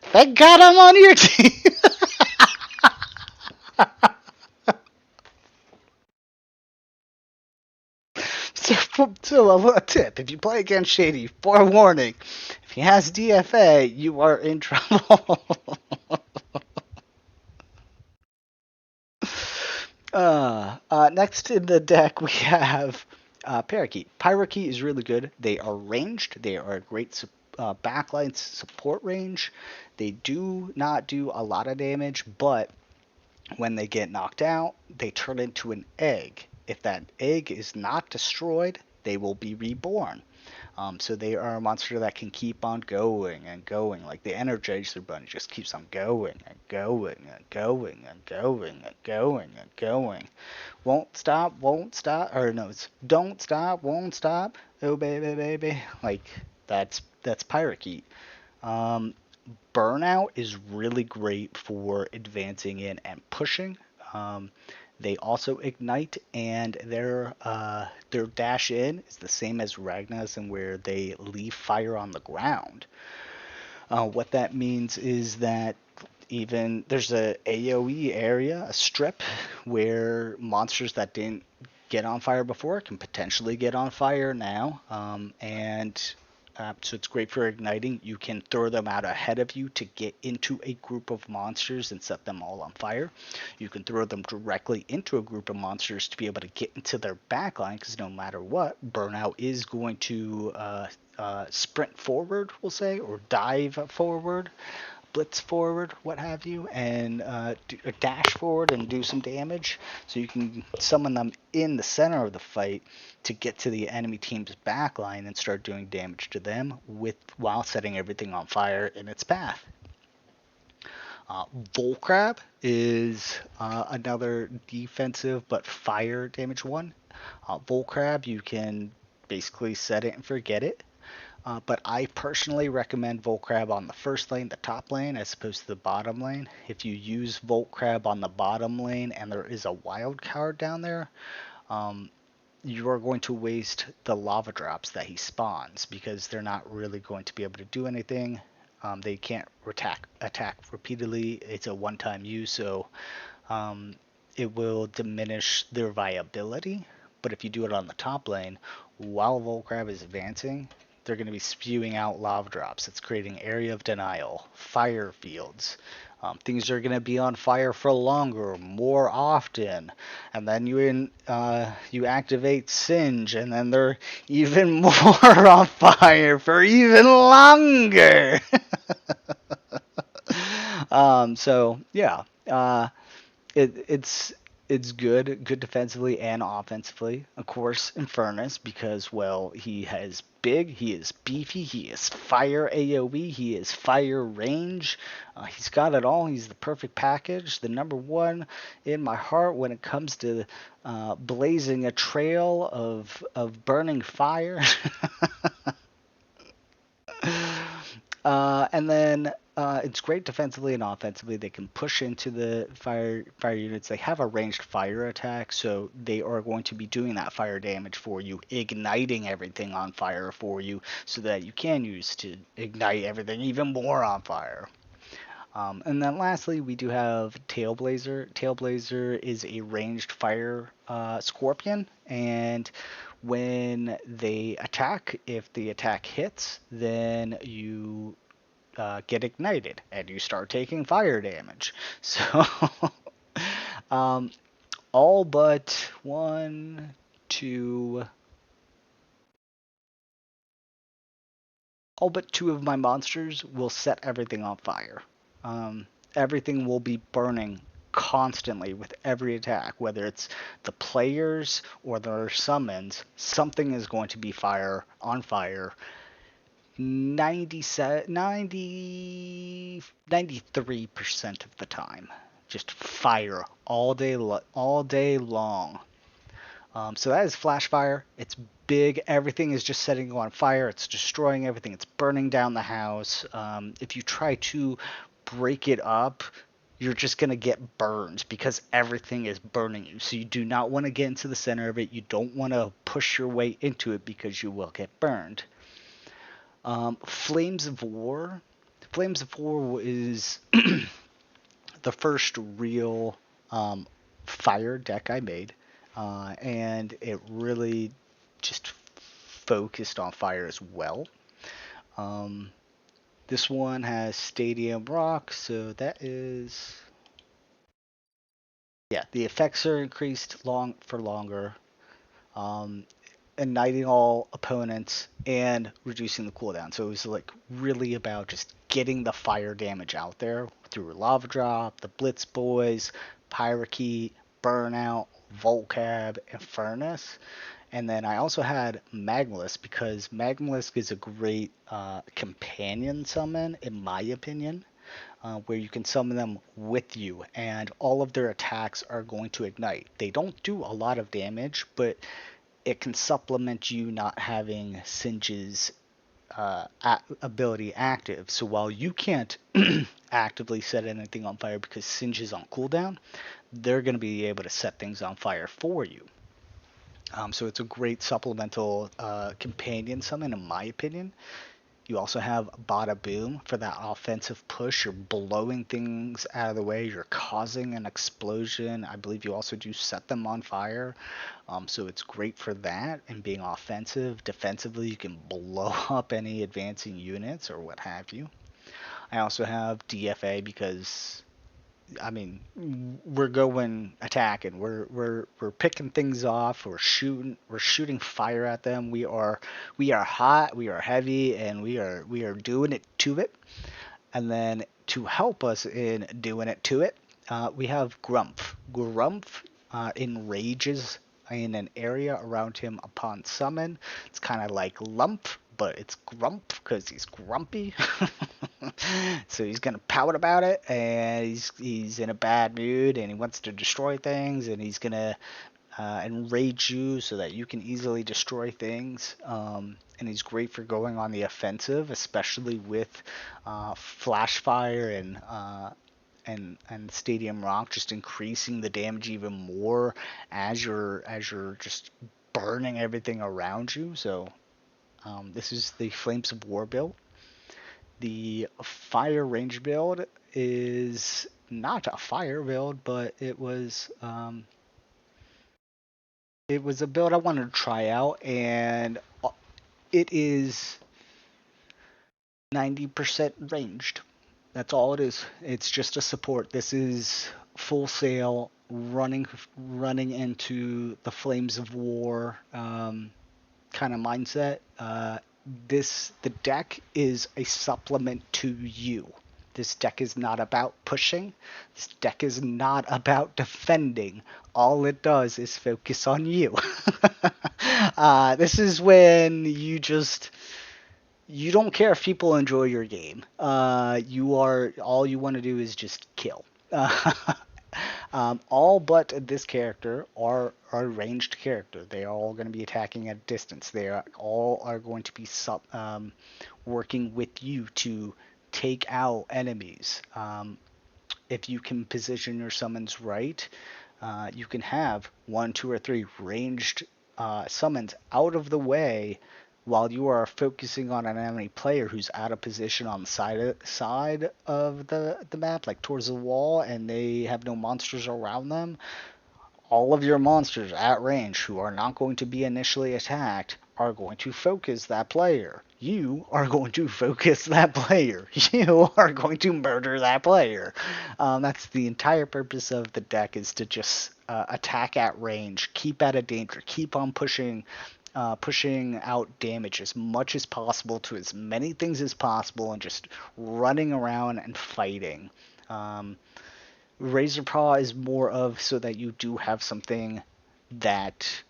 Thank God I'm on your team. So a tip: if you play against Shady, forewarning, if he has DFA, you are in trouble. Next in the deck we have Parakeet. Pyrokeet is really good. They are ranged. They are a great backline support range. They do not do a lot of damage, but when they get knocked out, they turn into an egg. If that egg is not destroyed, they will be reborn. So they are a monster that can keep on going and going. Like the Energizer Bunny just keeps on going and going and going and going and going and going. Won't stop, won't stop. Or no, it's don't stop, won't stop. Oh baby, baby. Like that's Pyrokeet. Um, Burnout is really great for advancing in and pushing. Um, they also ignite, and their dash in is the same as Ragna's, and where they leave fire on the ground. What that means is that even there's a AOE area, a strip, where monsters that didn't get on fire before can potentially get on fire now, and so it's great for igniting. You can throw them out ahead of you to get into a group of monsters and set them all on fire. You can throw them directly into a group of monsters to be able to get into their backline, because no matter what, Burnout is going to sprint forward, we'll say, or dive forward, blitz forward, what have you, and dash forward and do some damage. So you can summon them in the center of the fight to get to the enemy team's backline and start doing damage to them while setting everything on fire in its path. Volcrab is another defensive but fire damage one. Volcrab, you can basically set it and forget it. But I personally recommend Volt Crab on the first lane, the top lane, as opposed to the bottom lane. If you use Volt Crab on the bottom lane and there is a Wildcard down there, you are going to waste the lava drops that he spawns, because they're not really going to be able to do anything. They can't attack repeatedly. It's a one-time use, so it will diminish their viability. But if you do it on the top lane, while Volcrab is advancing, they're going to be spewing out lava drops. It's creating area of denial, fire fields. Things are going to be on fire for longer, more often, and then you activate Singe, and then they're even more on fire for even longer. So yeah, it's good defensively and offensively. Of course, Infernus, because well, he is big, he is beefy, he is fire AOE, he is fire range. He's got it all. He's the perfect package. The number one in my heart when it comes to blazing a trail of burning fire. And then it's great defensively and offensively. They can push into the fire units. They have a ranged fire attack, so they are going to be doing that fire damage for you, igniting everything on fire for you, so that you can use to ignite everything even more on fire. And then lastly, we do have Tailblazer. Tailblazer is a ranged fire scorpion, and when they attack, if the attack hits, then you get ignited and you start taking fire damage. So, um, all but one, two, all but two of my monsters will set everything on fire. Um, Everything will be burning constantly with every attack, whether it's the players or their summons. Something is going to be fire on fire 93% of the time. Just fire all day long. So that is flash fire. It's big. Everything is just setting on fire. It's destroying everything. It's burning down the house. If you try to break it up, you're just going to get burned because everything is burning you. So you do not want to get into the center of it. You don't want to push your way into it because you will get burned. Flames of War. Flames of War is the first real fire deck I made, and it really just focused on fire as well. Um, this one has Stadium Rock, so that is, yeah, the effects are increased long for longer. Um, igniting all opponents and reducing the cooldown. So it was like really about just getting the fire damage out there through Lava Drop, the Blitz Boys, Pyrokeet, Burnout, Volcab, and Furnace. And then I also had Magmalisk because Magmalisk is a great companion summon, in my opinion. Where you can summon them with you, and all of their attacks are going to ignite. They don't do a lot of damage, but it can supplement you not having Singe's ability active. So while you can't actively set anything on fire because Singe is on cooldown, they're going to be able to set things on fire for you. So it's a great supplemental companion summon, in my opinion. You also have Bada Boom for that offensive push. You're blowing things out of the way. You're causing an explosion. I believe you also do set them on fire. So it's great for that and being offensive. Defensively, you can blow up any advancing units or what have you. I also have DFA because I mean, we're going attacking. We're picking things off. We're shooting fire at them. We are hot. We are heavy, and we are doing it to it. And then to help us in doing it to it, we have Grumph. Grumph enrages in an area around him upon summon. It's kind of like Lump, but it's Grump because he's grumpy. So he's gonna pout about it, and he's in a bad mood, and he wants to destroy things, and he's gonna enrage you so that you can easily destroy things. And he's great for going on the offensive, especially with Flash Fire and Stadium Rock, just increasing the damage even more as you're just burning everything around you. So this is the Flames of War build. The Fire Range build is not a fire build, but it was a build I wanted to try out, and it is 90% ranged. That's all it is. It's just a support. This is Full Sail running into the Flames of War kind of mindset. The deck is a supplement to you. This deck is not about pushing. This deck is not about defending. All it does is focus on you. This is when you don't care if people enjoy your game. All you want to do is just kill. All but this character are a ranged character. They are all going to be attacking at a distance. All are going to be working with you to take out enemies. If you can position your summons right, you can have one, two, or three ranged summons out of the way while you are focusing on an enemy player who's out of position on the side of the map, like towards the wall, and they have no monsters around them, all of your monsters at range who are not going to be initially attacked are going to focus that player. You are going to focus that player. You are going to murder that player. That's the entire purpose of the deck, is to just attack at range, keep out of danger, keep on pushing out damage as much as possible to as many things as possible, and just running around and fighting. Razor Paw is more of so that you do have something that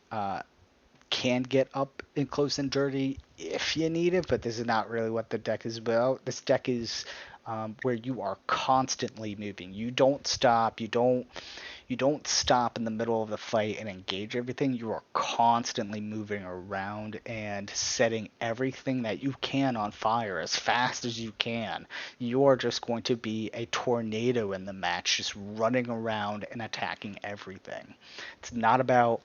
can get up and close and dirty if you need it, but this is not really what the deck is about. This deck is where you are constantly moving. You don't stop in the middle of the fight and engage everything. You are constantly moving around and setting everything that you can on fire as fast as you can. You are just going to be a tornado in the match, just running around and attacking everything. It's not about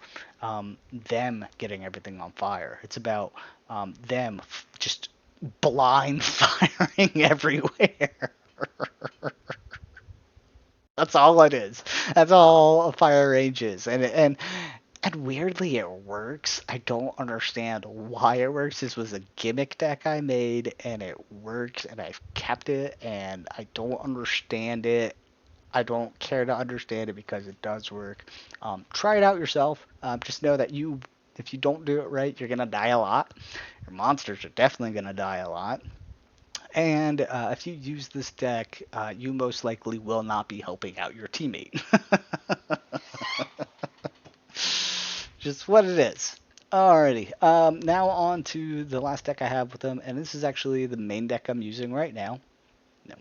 them getting everything on fire. It's about them just blind firing everywhere. That's all it is. That's all a fire range is, and weirdly it works. I don't understand why it works. This was a gimmick deck I made, and it works, and I've kept it, and I don't understand it. I don't care to understand it because it does work. Try it out yourself. Just know that if you don't do it right, you're gonna die a lot. Your monsters are definitely gonna die a lot. And if you use this deck, you most likely will not be helping out your teammate. Just what it is. Alrighty. Now on to the last deck I have with them, and this is actually the main deck I'm using right now. No,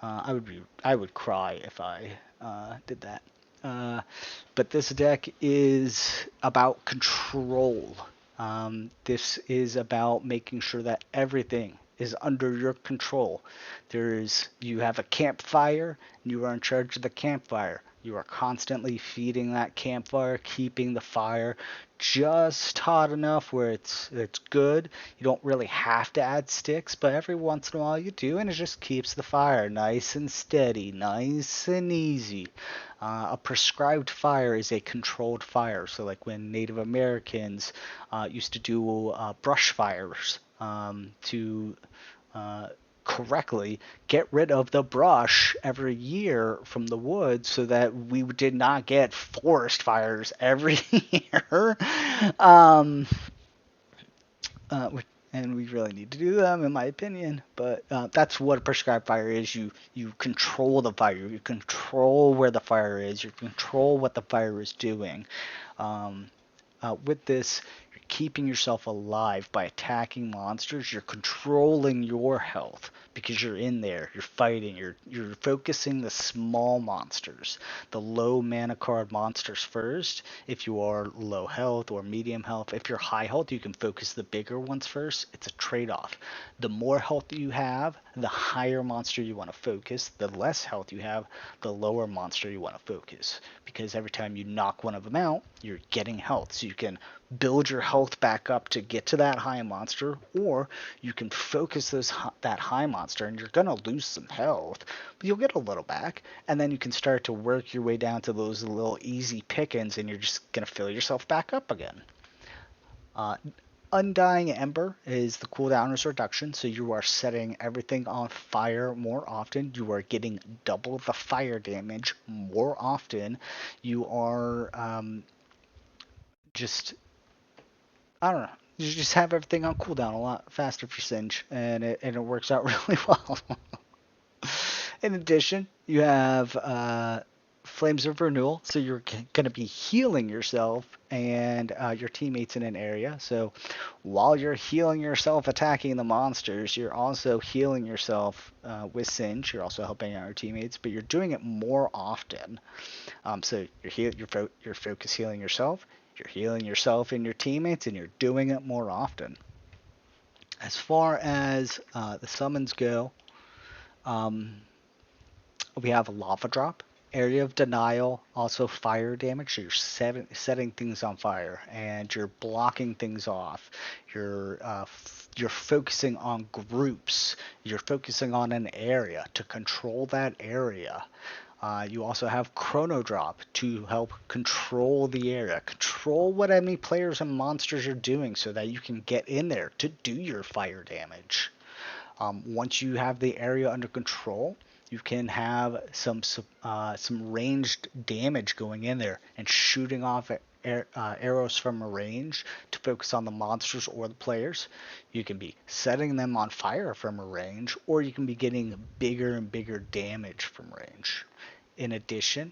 I would cry if I did that. But this deck is about control. This is about making sure that everything is under your control. You have a campfire, and you are in charge of the campfire. You are constantly feeding that campfire, keeping the fire just hot enough where it's good. You don't really have to add sticks, but every once in a while you do, and it just keeps the fire nice and steady, nice and easy. A prescribed fire is a controlled fire. So like when Native Americans used to do brush fires to correctly get rid of the brush every year from the woods so that we did not get forest fires every year. um, uh, and we really need to do them, in my opinion. But that's what a prescribed fire is. You control the fire. You control where the fire is. You control what the fire is doing. With this, you're keeping yourself alive by attacking monsters. You're controlling your health because you're in there. You're fighting. You're focusing the small monsters, the low mana card monsters first. If you are low health or medium health, if you're high health, you can focus the bigger ones first. It's a trade-off. The more health you have, the higher monster you want to focus. The less health you have, the lower monster you want to focus. Because every time you knock one of them out, you're getting health. So you can build your health back up to get to that high monster, or you can focus that high monster, and you're going to lose some health, but you'll get a little back, and then you can start to work your way down to those little easy pickings, and you're just going to fill yourself back up again. Undying Ember is the cooldown reduction, so you are setting everything on fire more often. You are getting double the fire damage more often. You are just, I don't know, you just have everything on cooldown a lot faster for Singe, and it works out really well. In addition, you have Flames of Renewal, so you're going to be healing yourself and your teammates in an area. So while you're healing yourself attacking the monsters, you're also healing yourself with Singe. You're also helping out your teammates, but you're doing it more often. So you're focus healing yourself, you're healing yourself and your teammates, and you're doing it more often. As far as the summons go, we have a Lava Drop. Area of denial, also fire damage. So you're setting things on fire and you're blocking things off. You're focusing on groups. You're focusing on an area to control that area. You also have Chrono Drop to help control the area, control what enemy players and monsters are doing so that you can get in there to do your fire damage. Once you have the area under control, you can have some ranged damage going in there and shooting off arrows from a range to focus on the monsters or the players. You can be setting them on fire from a range, or you can be getting bigger and bigger damage from range. In addition,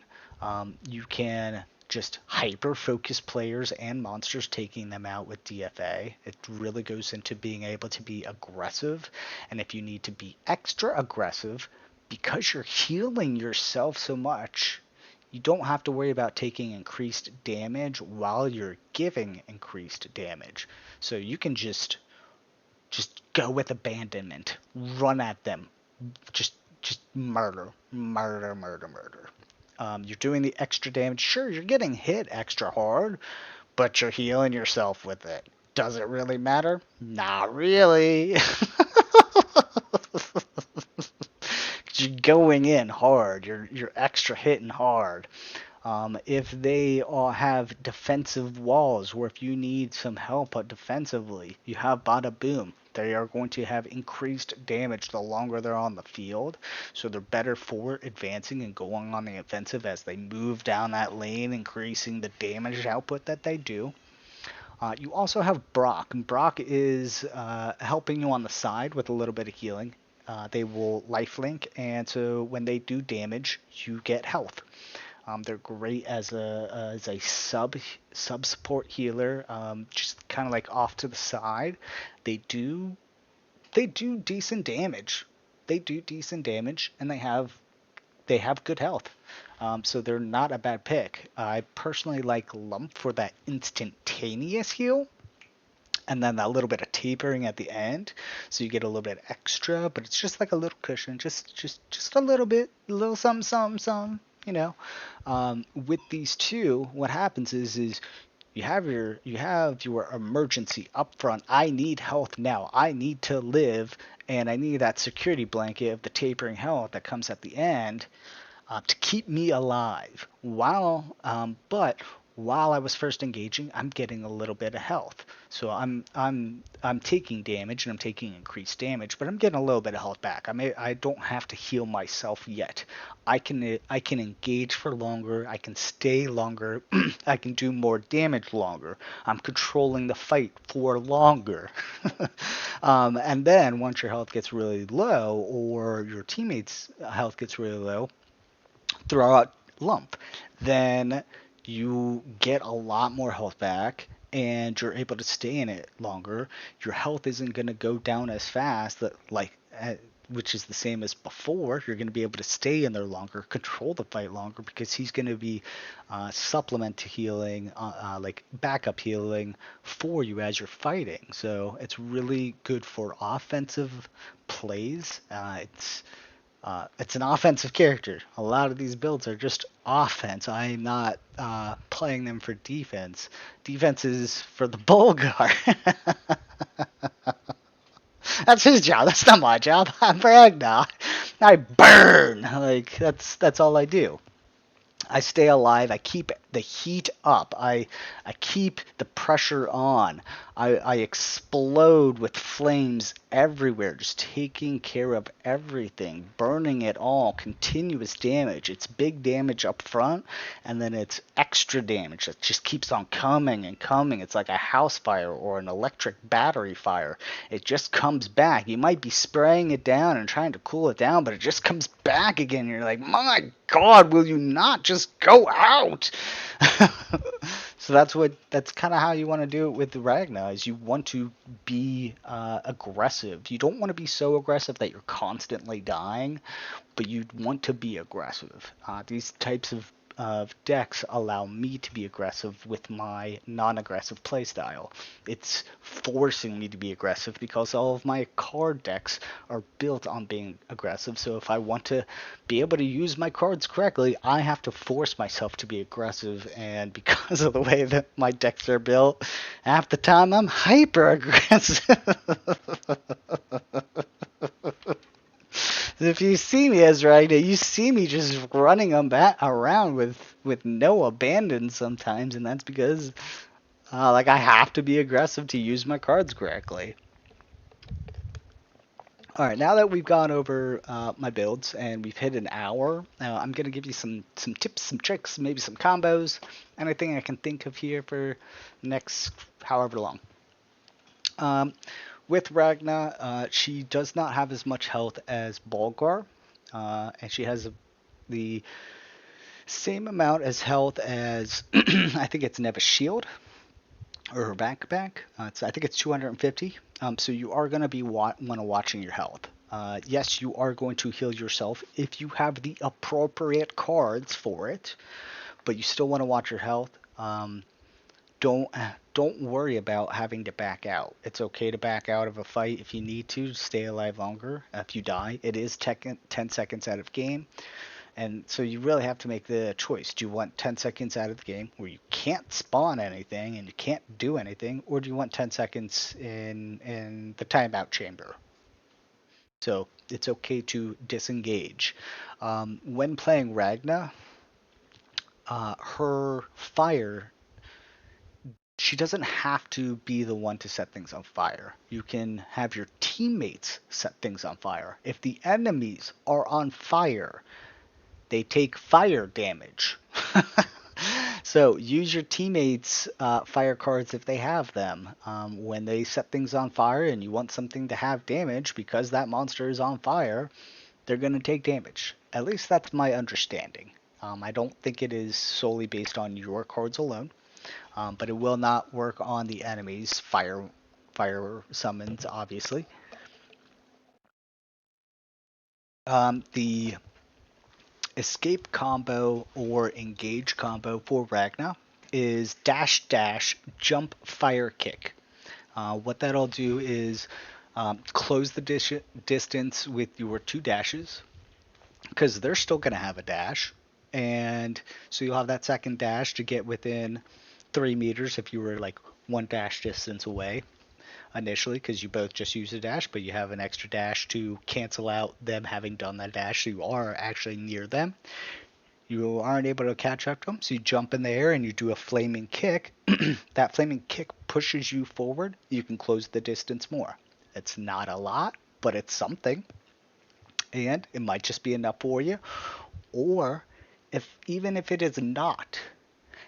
you can just hyper focus players and monsters, taking them out with DFA. It really goes into being able to be aggressive. And if you need to be extra aggressive, because you're healing yourself so much, you don't have to worry about taking increased damage while you're giving increased damage. So you can just go with abandonment, run at them, just murder, murder, murder, murder. You're doing the extra damage. Sure, you're getting hit extra hard, but you're healing yourself with it. Does it really matter? Not really. You're going in hard. You're extra hitting hard. If they all have defensive walls, or if you need some help defensively, you have Bada Boom. They are going to have increased damage the longer they're on the field, so they're better for advancing and going on the offensive as they move down that lane, increasing the damage output that they do. You also have Brock, and Brock is helping you on the side with a little bit of healing. They will lifelink, and so when they do damage, you get health. They're great as a sub support healer, just kind of like off to the side. They do decent damage. They do decent damage, and they have good health. So they're not a bad pick. I personally like Lump for that instantaneous heal, and then that little bit of tapering at the end, so you get a little bit extra, but it's just like a little cushion, just a little bit, a little something, something, something. With these two, what happens is you have your emergency up front. I need health now. I need to live, and I need that security blanket of the tapering health that comes at the end to keep me alive. But while I was first engaging, I'm getting a little bit of health. So I'm taking damage and I'm taking increased damage, but I'm getting a little bit of health back. I don't have to heal myself yet. I can engage for longer. I can stay longer. I can do more damage longer. I'm controlling the fight for longer. And then once your health gets really low, or your teammates' health gets really low, throw out Lump. Then you get a lot more health back and you're able to stay in it longer. Your health isn't going to go down as fast, which is the same as before. You're going to be able to stay in there longer, control the fight longer, because he's going to be supplement to healing, like backup healing for you as you're fighting. So it's really good for offensive plays. It's an offensive character. A lot of these builds are just offense. I'm not playing them for defense. Defense is for the Bulgar. That's his job. That's not my job. I'm Ragna. I burn. Like that's all I do. I stay alive. I keep the heat up. I keep the pressure on. I explode with flames everywhere, just taking care of everything, burning it all, continuous damage. It's big damage up front, and then it's extra damage that just keeps on coming and coming. It's like a house fire or an electric battery fire. It just comes back. You might be spraying it down and trying to cool it down, but it just comes back again. You're like, my God, will you not just go out? So that's kind of how you want to do it with Ragna. Is you want to be aggressive. You don't want to be so aggressive that you're constantly dying, but you want to be aggressive. These types of of decks allow me to be aggressive with my non-aggressive playstyle. It's forcing me to be aggressive because all of my card decks are built on being aggressive. So if I want to be able to use my cards correctly, I have to force myself to be aggressive. And because of the way that my decks are built, half the time I'm hyper aggressive. If you see me as Ragna, you see me just running around with no abandon sometimes, and that's because like I have to be aggressive to use my cards correctly. All right, now that we've gone over my builds and we've hit an hour, I'm gonna give you some tips, some tricks, maybe some combos, anything I can think of here for next however long. Um, with Ragna, she does not have as much health as Bulgar, and she has the same amount as health as I think it's Neva's shield or her backpack. I think it's 250. So you are going to be watching your health. Yes, you are going to heal yourself if you have the appropriate cards for it, but you still want to watch your health. Don't don't worry about having to back out. It's okay to back out of a fight if you need to stay alive longer. If you die, it is 10 seconds out of game. And so you really have to make the choice. Do you want 10 seconds out of the game where you can't spawn anything and you can't do anything, or do you want 10 seconds in the timeout chamber? So it's okay to disengage. When playing Ragna, her fire, she doesn't have to be the one to set things on fire. You can have your teammates set things on fire. If the enemies are on fire, they take fire damage. So use your teammates' fire cards if they have them. When they set things on fire and you want something to have damage because that monster is on fire, they're going to take damage. At least that's my understanding. I don't think it is solely based on your cards alone, but it will not work on the enemy's fire summons, obviously. The escape combo or engage combo for Ragna is dash dash jump fire kick. What that'll do is close the distance with your two dashes because they're still going to have a dash, and so you'll have that second dash to get within 3 meters if you were like one dash distance away initially, because you both just use a dash, but you have an extra dash to cancel out them having done that dash, so you are actually near them. You aren't able to catch up to them, so you jump in the air and you do a flaming kick. That flaming kick pushes you forward. You can close the distance more. It's not a lot, but it's something, and it might just be enough for you. Or even if it is not,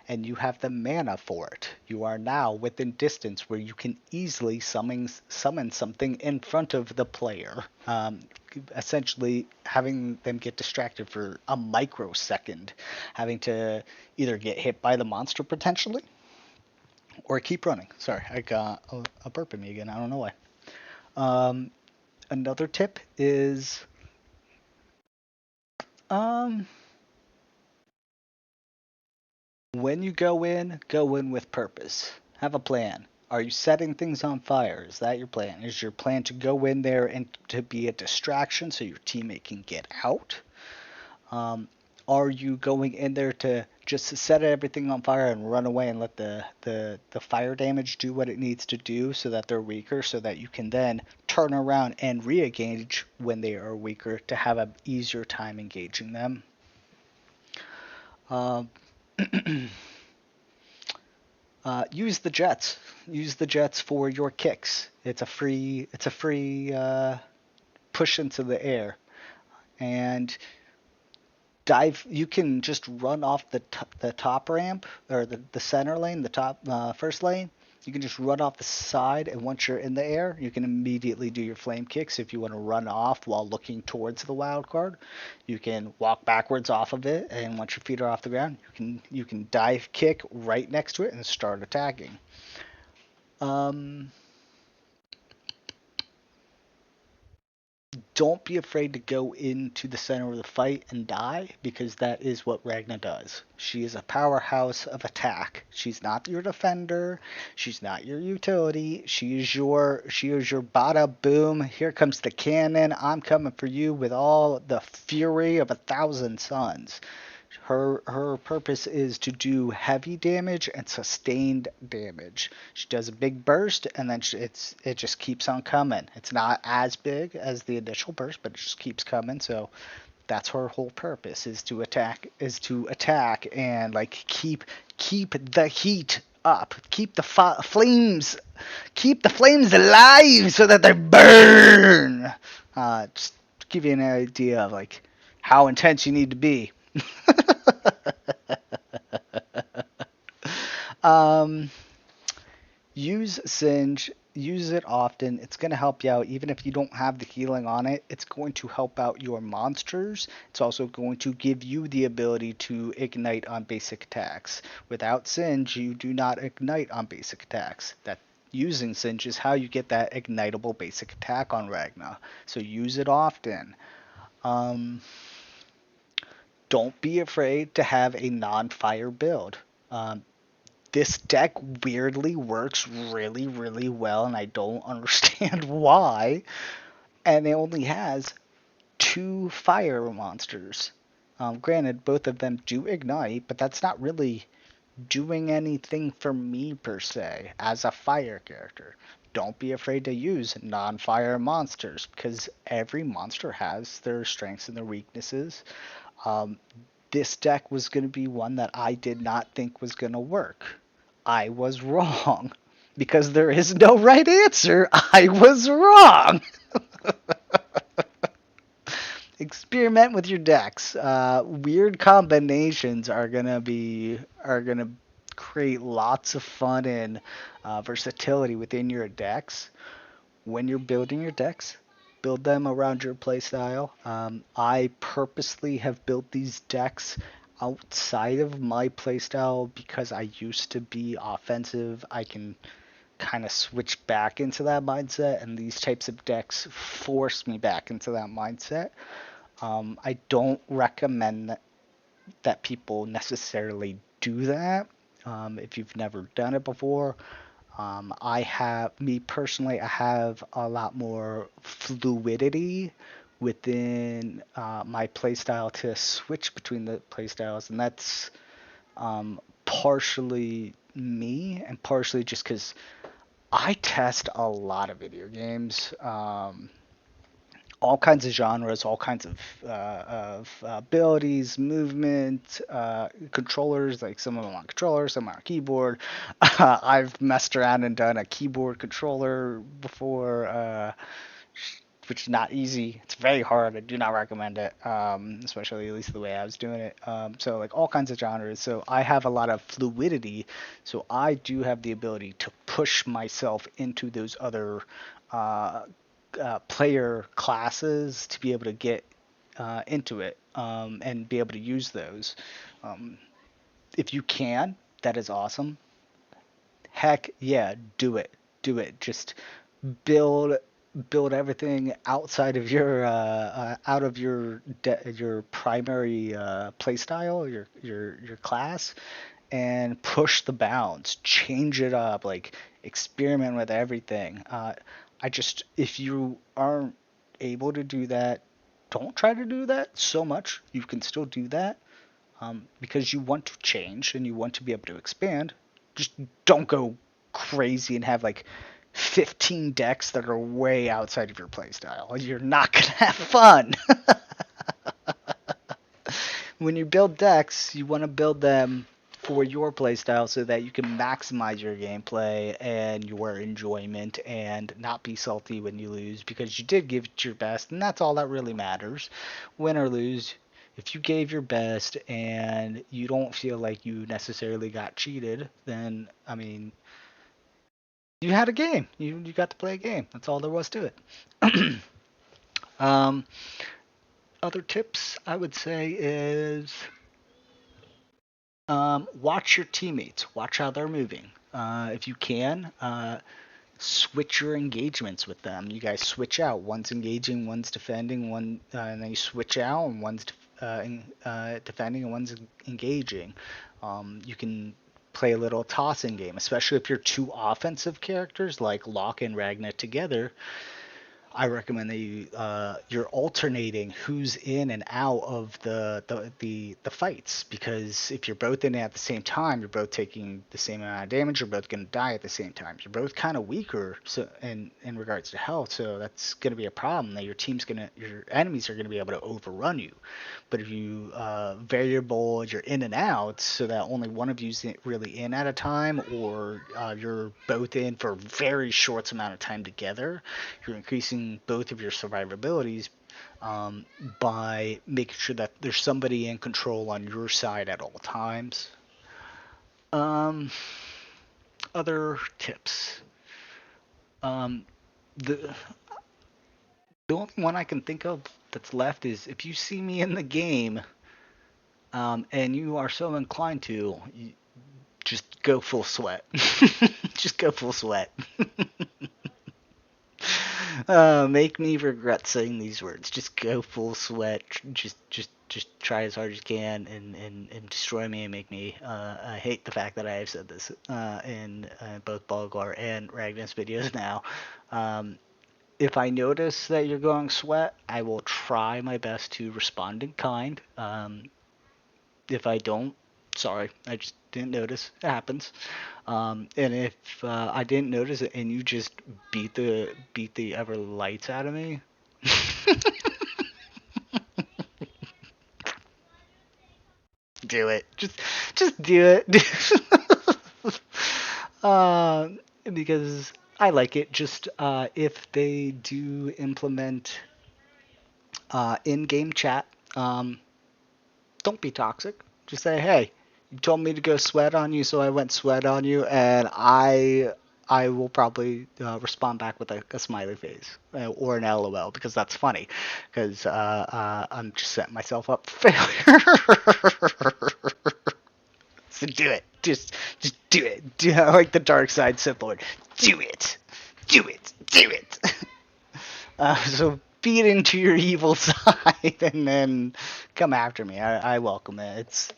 and you have the mana for it, you are now within distance where you can easily summon something in front of the player, essentially having them get distracted for a microsecond, having to either get hit by the monster potentially or keep running. Sorry, I got a burp in me again. I don't know why. Another tip is um, when you go in with purpose. Have a plan. Are you setting things on fire? Is that your plan? Is your plan to go in there and to be a distraction so your teammate can get out? Are you going in there to just set everything on fire and run away and let the fire damage do what it needs to do so that they're weaker, so that you can then turn around and re-engage when they are weaker to have an easier time engaging them? Um, use the jets. Use the jets for your kicks. It's a free push into the air, and dive. You can just run off the top ramp or the center lane, the top first lane. You can just run off the side, and once you're in the air, you can immediately do your flame kicks. If you want to run off while looking towards the wild card, you can walk backwards off of it, and once your feet are off the ground, you can dive kick right next to it and start attacking. Um, Don't be afraid to go into the center of the fight and die, because that is what Ragna does. She is a powerhouse of attack. She's not your defender. She's not your utility. She is your bada boom. Here comes the cannon. I'm coming for you with all the fury of 1,000 suns. Her purpose is to do heavy damage and sustained damage. She does a big burst, and then it just keeps on coming. It's not as big as the initial burst, but it just keeps coming. So that's her whole purpose, is to attack and like keep the heat up, keep the flames alive so that they burn. Just to give you an idea of like how intense you need to be. um, Use Singe. Use it often. It's going to help you out. Even if you don't have the healing on it, it's going to help out your monsters. It's also going to give you the ability to ignite on basic attacks. Without Singe, you do not ignite on basic attacks. That Using Singe is how you get that ignitable basic attack on Ragna. So use it often. Um, don't be afraid to have a non-fire build. This deck weirdly works really, really well, and I don't understand why. And it only has 2 fire monsters. Granted, both of them do ignite, but that's not really doing anything for me per se as a fire character. Don't be afraid to use non-fire monsters, because every monster has their strengths and their weaknesses. Um, this deck was going to be one that I did not think was going to work. I was wrong. Because there is no right answer, I was wrong. Experiment with your decks. Weird combinations are gonna create lots of fun and versatility within your decks. When you're building your decks, build them around your playstyle. I purposely have built these decks outside of my playstyle because I used to be offensive. I can kind of switch back into that mindset, and these types of decks force me back into that mindset. I don't recommend that people necessarily do that if you've never done it before. Me personally, I have a lot more fluidity within my playstyle to switch between the playstyles, and that's partially me and partially just because I test a lot of video games. All kinds of genres, all kinds of abilities, movement, controllers. Like some of them on controller, some on keyboard. I've messed around and done a keyboard controller before, which is not easy. It's very hard. I do not recommend it, especially at least the way I was doing it. So like all kinds of genres. So I have a lot of fluidity. So I do have the ability to push myself into those other uh, player classes to be able to get into it and be able to use those. Um, if you can, that is awesome. Heck yeah, do it. Do it. Just build build everything outside of your primary play style, your class, and push the bounds, change it up, like experiment with everything. If you aren't able to do that, don't try to do that so much. You can still do that because you want to change and you want to be able to expand. Just don't go crazy and have like 15 decks that are way outside of your playstyle. You're not gonna have fun. When you build decks, you want to build them for your playstyle so that you can maximize your gameplay and your enjoyment and not be salty when you lose because you did give it your best, and that's all that really matters. Win or lose, if you gave your best and you don't feel like you necessarily got cheated, then I mean, you had a game. You got to play a game. That's all there was to it. um, Other tips I would say is watch your teammates. Watch how they're moving. If you can, switch your engagements with them. You guys switch out. One's engaging, one's defending, and then you switch out, and one's defending and one's engaging. You can play a little tossing game, especially if you're two offensive characters like Locke and Ragna together. I recommend that you're alternating who's in and out of the fights, because if you're both in at the same time, you're both taking the same amount of damage. You're both going to die at the same time. You're both kind of weaker, so in regards to health, so that's going to be a problem. That your enemies are going to be able to overrun you. But if you variable your in and out, so that only one of you's really in at a time, or you're both in for a very short amount of time together, you're increasing both of your survivabilities by making sure that there's somebody in control on your side at all times. Other tips. The only one I can think of that's left is, if you see me in the game, and you are so inclined to, just go full sweat. Just go full sweat. Make me regret saying these words. Just go full sweat. Just try as hard as you can, and destroy me and make me hate the fact that I have said this in both Bulgar and Ragnar's videos now. If I notice that you're going sweat, I will try my best to respond in kind. If I don't, sorry, I just didn't notice. It happens. And if I didn't notice it and you just beat the ever lights out of me, do it. Just do it. Because I like it. Just if they do implement in-game chat, don't be toxic. Just say, hey, you told me to go sweat on you, so I went sweat on you, and I will probably respond back with a smiley face or an LOL, because that's funny, because I'm just setting myself up for failure. So do it. Just do it. Do like the dark side Sith Lord. Do it. Do it. Do it. So feed into your evil side and then come after me. I welcome it.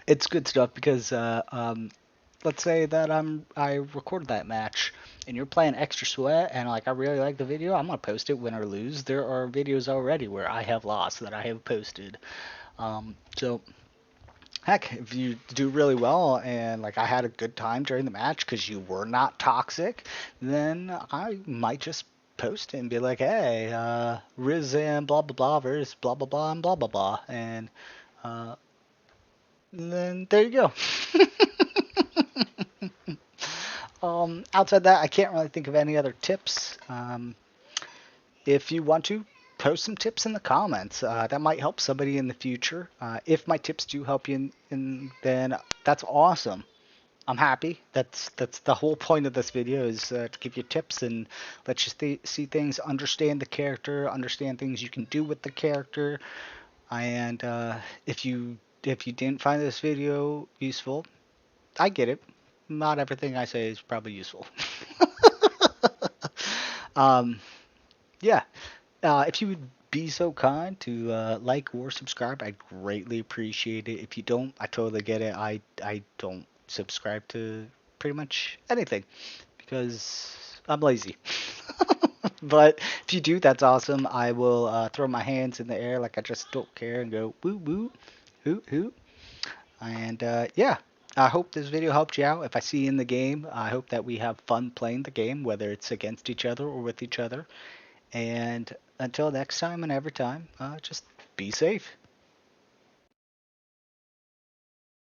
It's good stuff, because let's say that I recorded that match and you're playing extra sweat, and like I really like the video, I'm gonna post it, win or lose. There are videos already where I have lost that I have posted. So heck, if you do really well and like I had a good time during the match because you were not toxic, then I might just post it and be like, hey, Riz and blah blah blah versus blah blah blah and blah blah blah, and then there you go. Outside that, I can't really think of any other tips. If you want to, post some tips in the comments. That might help somebody in the future. If my tips do help you, then that's awesome. I'm happy. That's the whole point of this video, is to give you tips and let you see things, understand the character, understand things you can do with the character. And if you didn't find this video useful, I get it. Not everything I say is probably useful. Yeah. If you would be so kind to like or subscribe, I'd greatly appreciate it. If you don't, I totally get it. I don't subscribe to pretty much anything because I'm lazy. But if you do, that's awesome. I will throw my hands in the air like I just don't care and go woo woo, hoot hoot. And yeah, I hope this video helped you out. If I see you in the game, I hope that we have fun playing the game, whether it's against each other or with each other. And until next time and every time, just be safe.